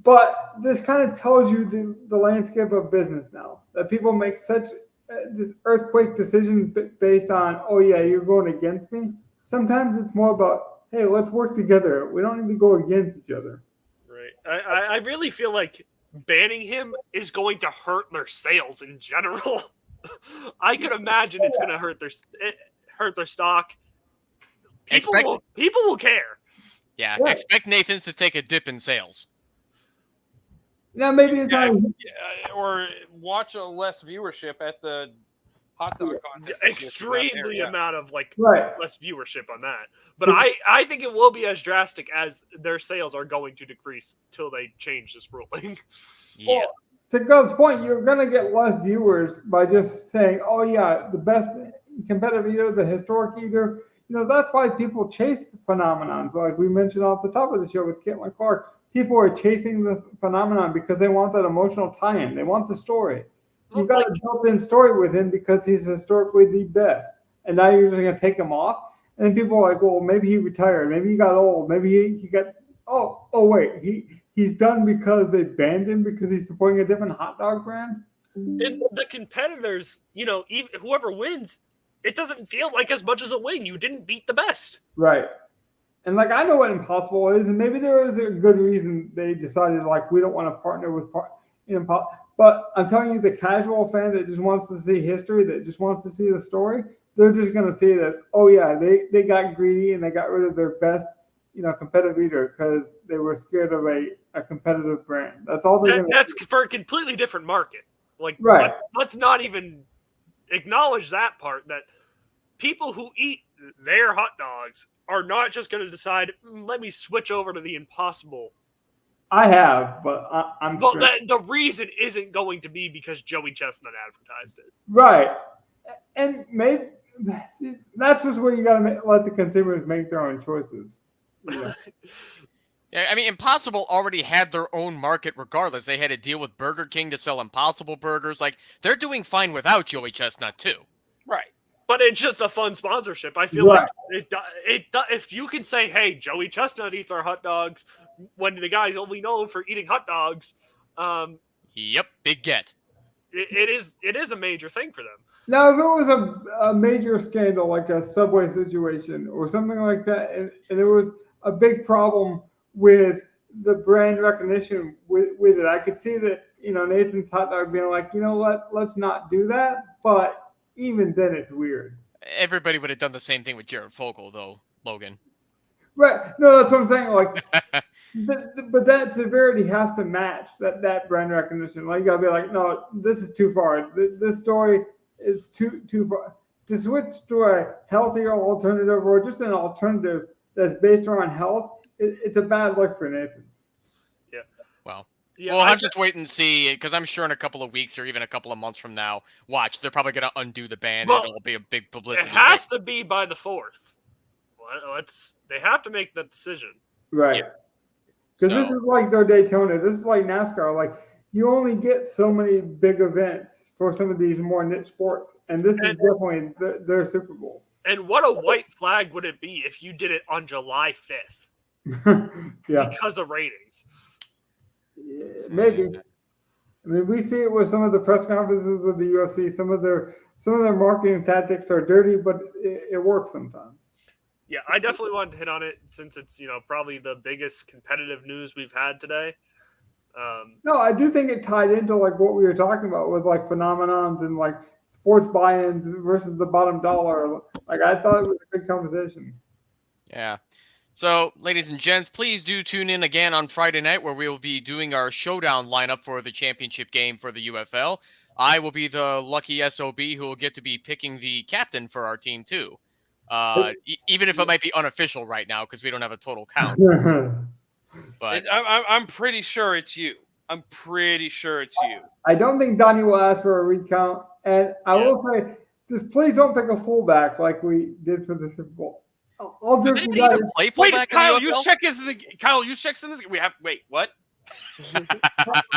But this kind of tells you the landscape of business now, that people make such this earthquake decisions based on, oh yeah, you're going against me. Sometimes it's more about, hey, let's work together. We don't need to go against each other. Right. I really feel like banning him is going to hurt their sales in general. I could imagine it's going to hurt their stock. People will care. Yeah, expect Nathan's to take a dip in sales. Now maybe it's not. Or watch a less viewership at the hot dog contest. Extremely amount of less viewership on that. But I think it will be as drastic as their sales are going to decrease till they change this ruling. Yeah. Well, to Gov's point, you're going to get less viewers by just saying, oh yeah, the best competitive eater, the historic eater. That's why people chase phenomenons. Like we mentioned off the top of the show with Caitlin Clark. People are chasing the phenomenon because they want that emotional tie-in. They want the story. You've got a built-in story with him because he's historically the best. And now you're just going to take him off. And then people are like, well, maybe he retired. Maybe he got old. Maybe he got – oh, wait. He's done because they banned him because he's supporting a different hot dog brand? And the competitors, even whoever wins, it doesn't feel like as much as a win. You didn't beat the best. Right. And I know what Impossible is, and maybe there is a good reason they decided we don't want to partner with but I'm telling you, the casual fan that just wants to see history, that just wants to see the story, they're just going to see that, oh yeah, they got greedy and they got rid of their best, competitive eater because they were scared of a competitive brand. That's all they're going to. That's for a completely different market. Right. Let's not even acknowledge that part, that people who eat their hot dogs are not just going to decide, let me switch over to the Impossible. I have, but I'm. Well, the reason isn't going to be because Joey Chestnut advertised it. Right. And maybe that's just where you got to let the consumers make their own choices. Yeah, I mean, Impossible already had their own market regardless. They had a deal with Burger King to sell Impossible burgers. They're doing fine without Joey Chestnut, too. Right. But it's just a fun sponsorship. I feel like if you can say, hey, Joey Chestnut eats our hot dogs when the guy's only known for eating hot dogs. Yep, big get. It is a major thing for them. Now, if it was a major scandal, like a Subway situation or something like that, and it was a big problem with the brand recognition with it, I could see that, Nathan's hot dog being like, let's not do that. But even then, it's weird. Everybody would have done the same thing with Jared Fogle, though, Logan. Right. No, that's what I'm saying. But that severity has to match that brand recognition. You got to be like, no, this is too far. This story is too far. To switch to a healthier alternative or just an alternative that's based around health, it's a bad look for Nathan's. Yeah. Well. Yeah, we'll have to wait and see, because I'm sure in a couple of weeks or even a couple of months from now, watch, they're probably going to undo the ban, and it'll be a big publicity. It has to be by the 4th. They have to make that decision. Right. Because this is like their Daytona. This is like NASCAR. You only get so many big events for some of these more niche sports, and this is definitely their Super Bowl. And what a white flag would it be if you did it on July 5th? Yeah. Because of ratings. Maybe. I mean, we see it with some of the press conferences with the UFC. Some of their marketing tactics are dirty, but it works sometimes. Yeah, I definitely wanted to hit on it since it's probably the biggest competitive news we've had today. No, I do think it tied into like what we were talking about with like phenomenons and like sports buy-ins versus the bottom dollar. Like I thought it was a good conversation. Yeah. So, ladies and gents, please do tune in again on Friday night where we will be doing our showdown lineup for the championship game for the UFL. I will be the lucky SOB who will get to be picking the captain for our team too. Even if it might be unofficial right now because we don't have a total count. But I'm pretty sure it's you. I'm pretty sure it's you. I don't think Donnie will ask for a recount, and I will say, just please don't pick a fullback like we did for the Super Bowl. I'll does just anybody even play Wait, fullback is Kyle in the UFL? Juszczyk is in the Kyle Juszczyk's in this? What?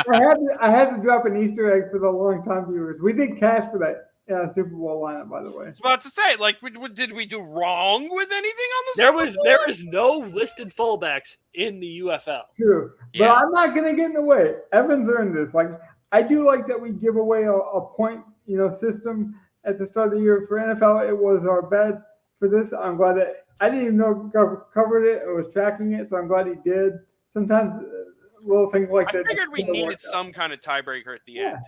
I had to drop an Easter egg for the long-time viewers. We did cash for that Super Bowl lineup, by the way. I was about to say, like, did we do wrong with anything on this? There is no listed fullbacks in the UFL. True, Yeah. but I'm not going to get in the way. Evans earned this. Like, I do like that we give away a point, system at the start of the year. For NFL, it was our bets. For this, I'm glad that I didn't even know covered it or was tracking it, so I'm glad he did. Sometimes little things like that. I figured we needed some kind of tiebreaker at the end.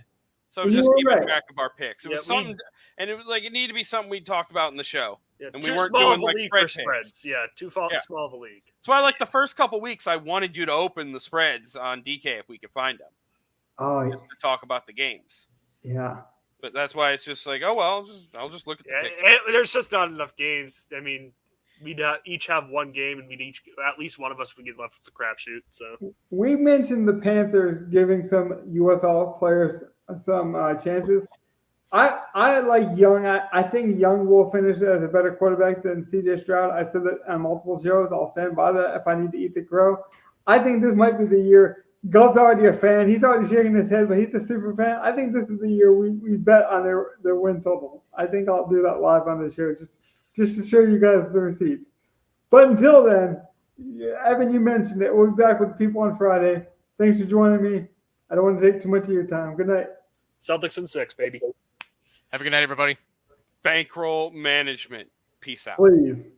So You just were keeping right. track of our picks. It was something, and it was like it needed to be something we talked about in the show. Yeah, and too we weren't small doing of a like league spread for picks. spreads. Yeah, too small of a league. That's why, like the first couple weeks, I wanted you to open the spreads on DK if we could find them, Oh, just to talk about the games. yeah. But that's why it's just like, oh well, I'll just look at the picks. There's just not enough games. I mean, we'd each have one game, and at least one of us would get left with the crapshoot. So We mentioned the Panthers giving some UFL players some chances. I like Young. I think Young will finish as a better quarterback than CJ Stroud. I said that on multiple shows. I'll stand by that if I need to eat the crow. I think this might be the year. Gov's already a fan. He's already shaking his head, but he's a super fan. I think this is the year we bet on their win total. I think I'll do that live on the show just to show you guys the receipts. But until then, Evan, you mentioned it. We'll be back with people on Friday. Thanks for joining me. I don't want to take too much of your time. Good night. Celtics in 6, baby. Have a good night, everybody. Bankroll management. Peace out. Please.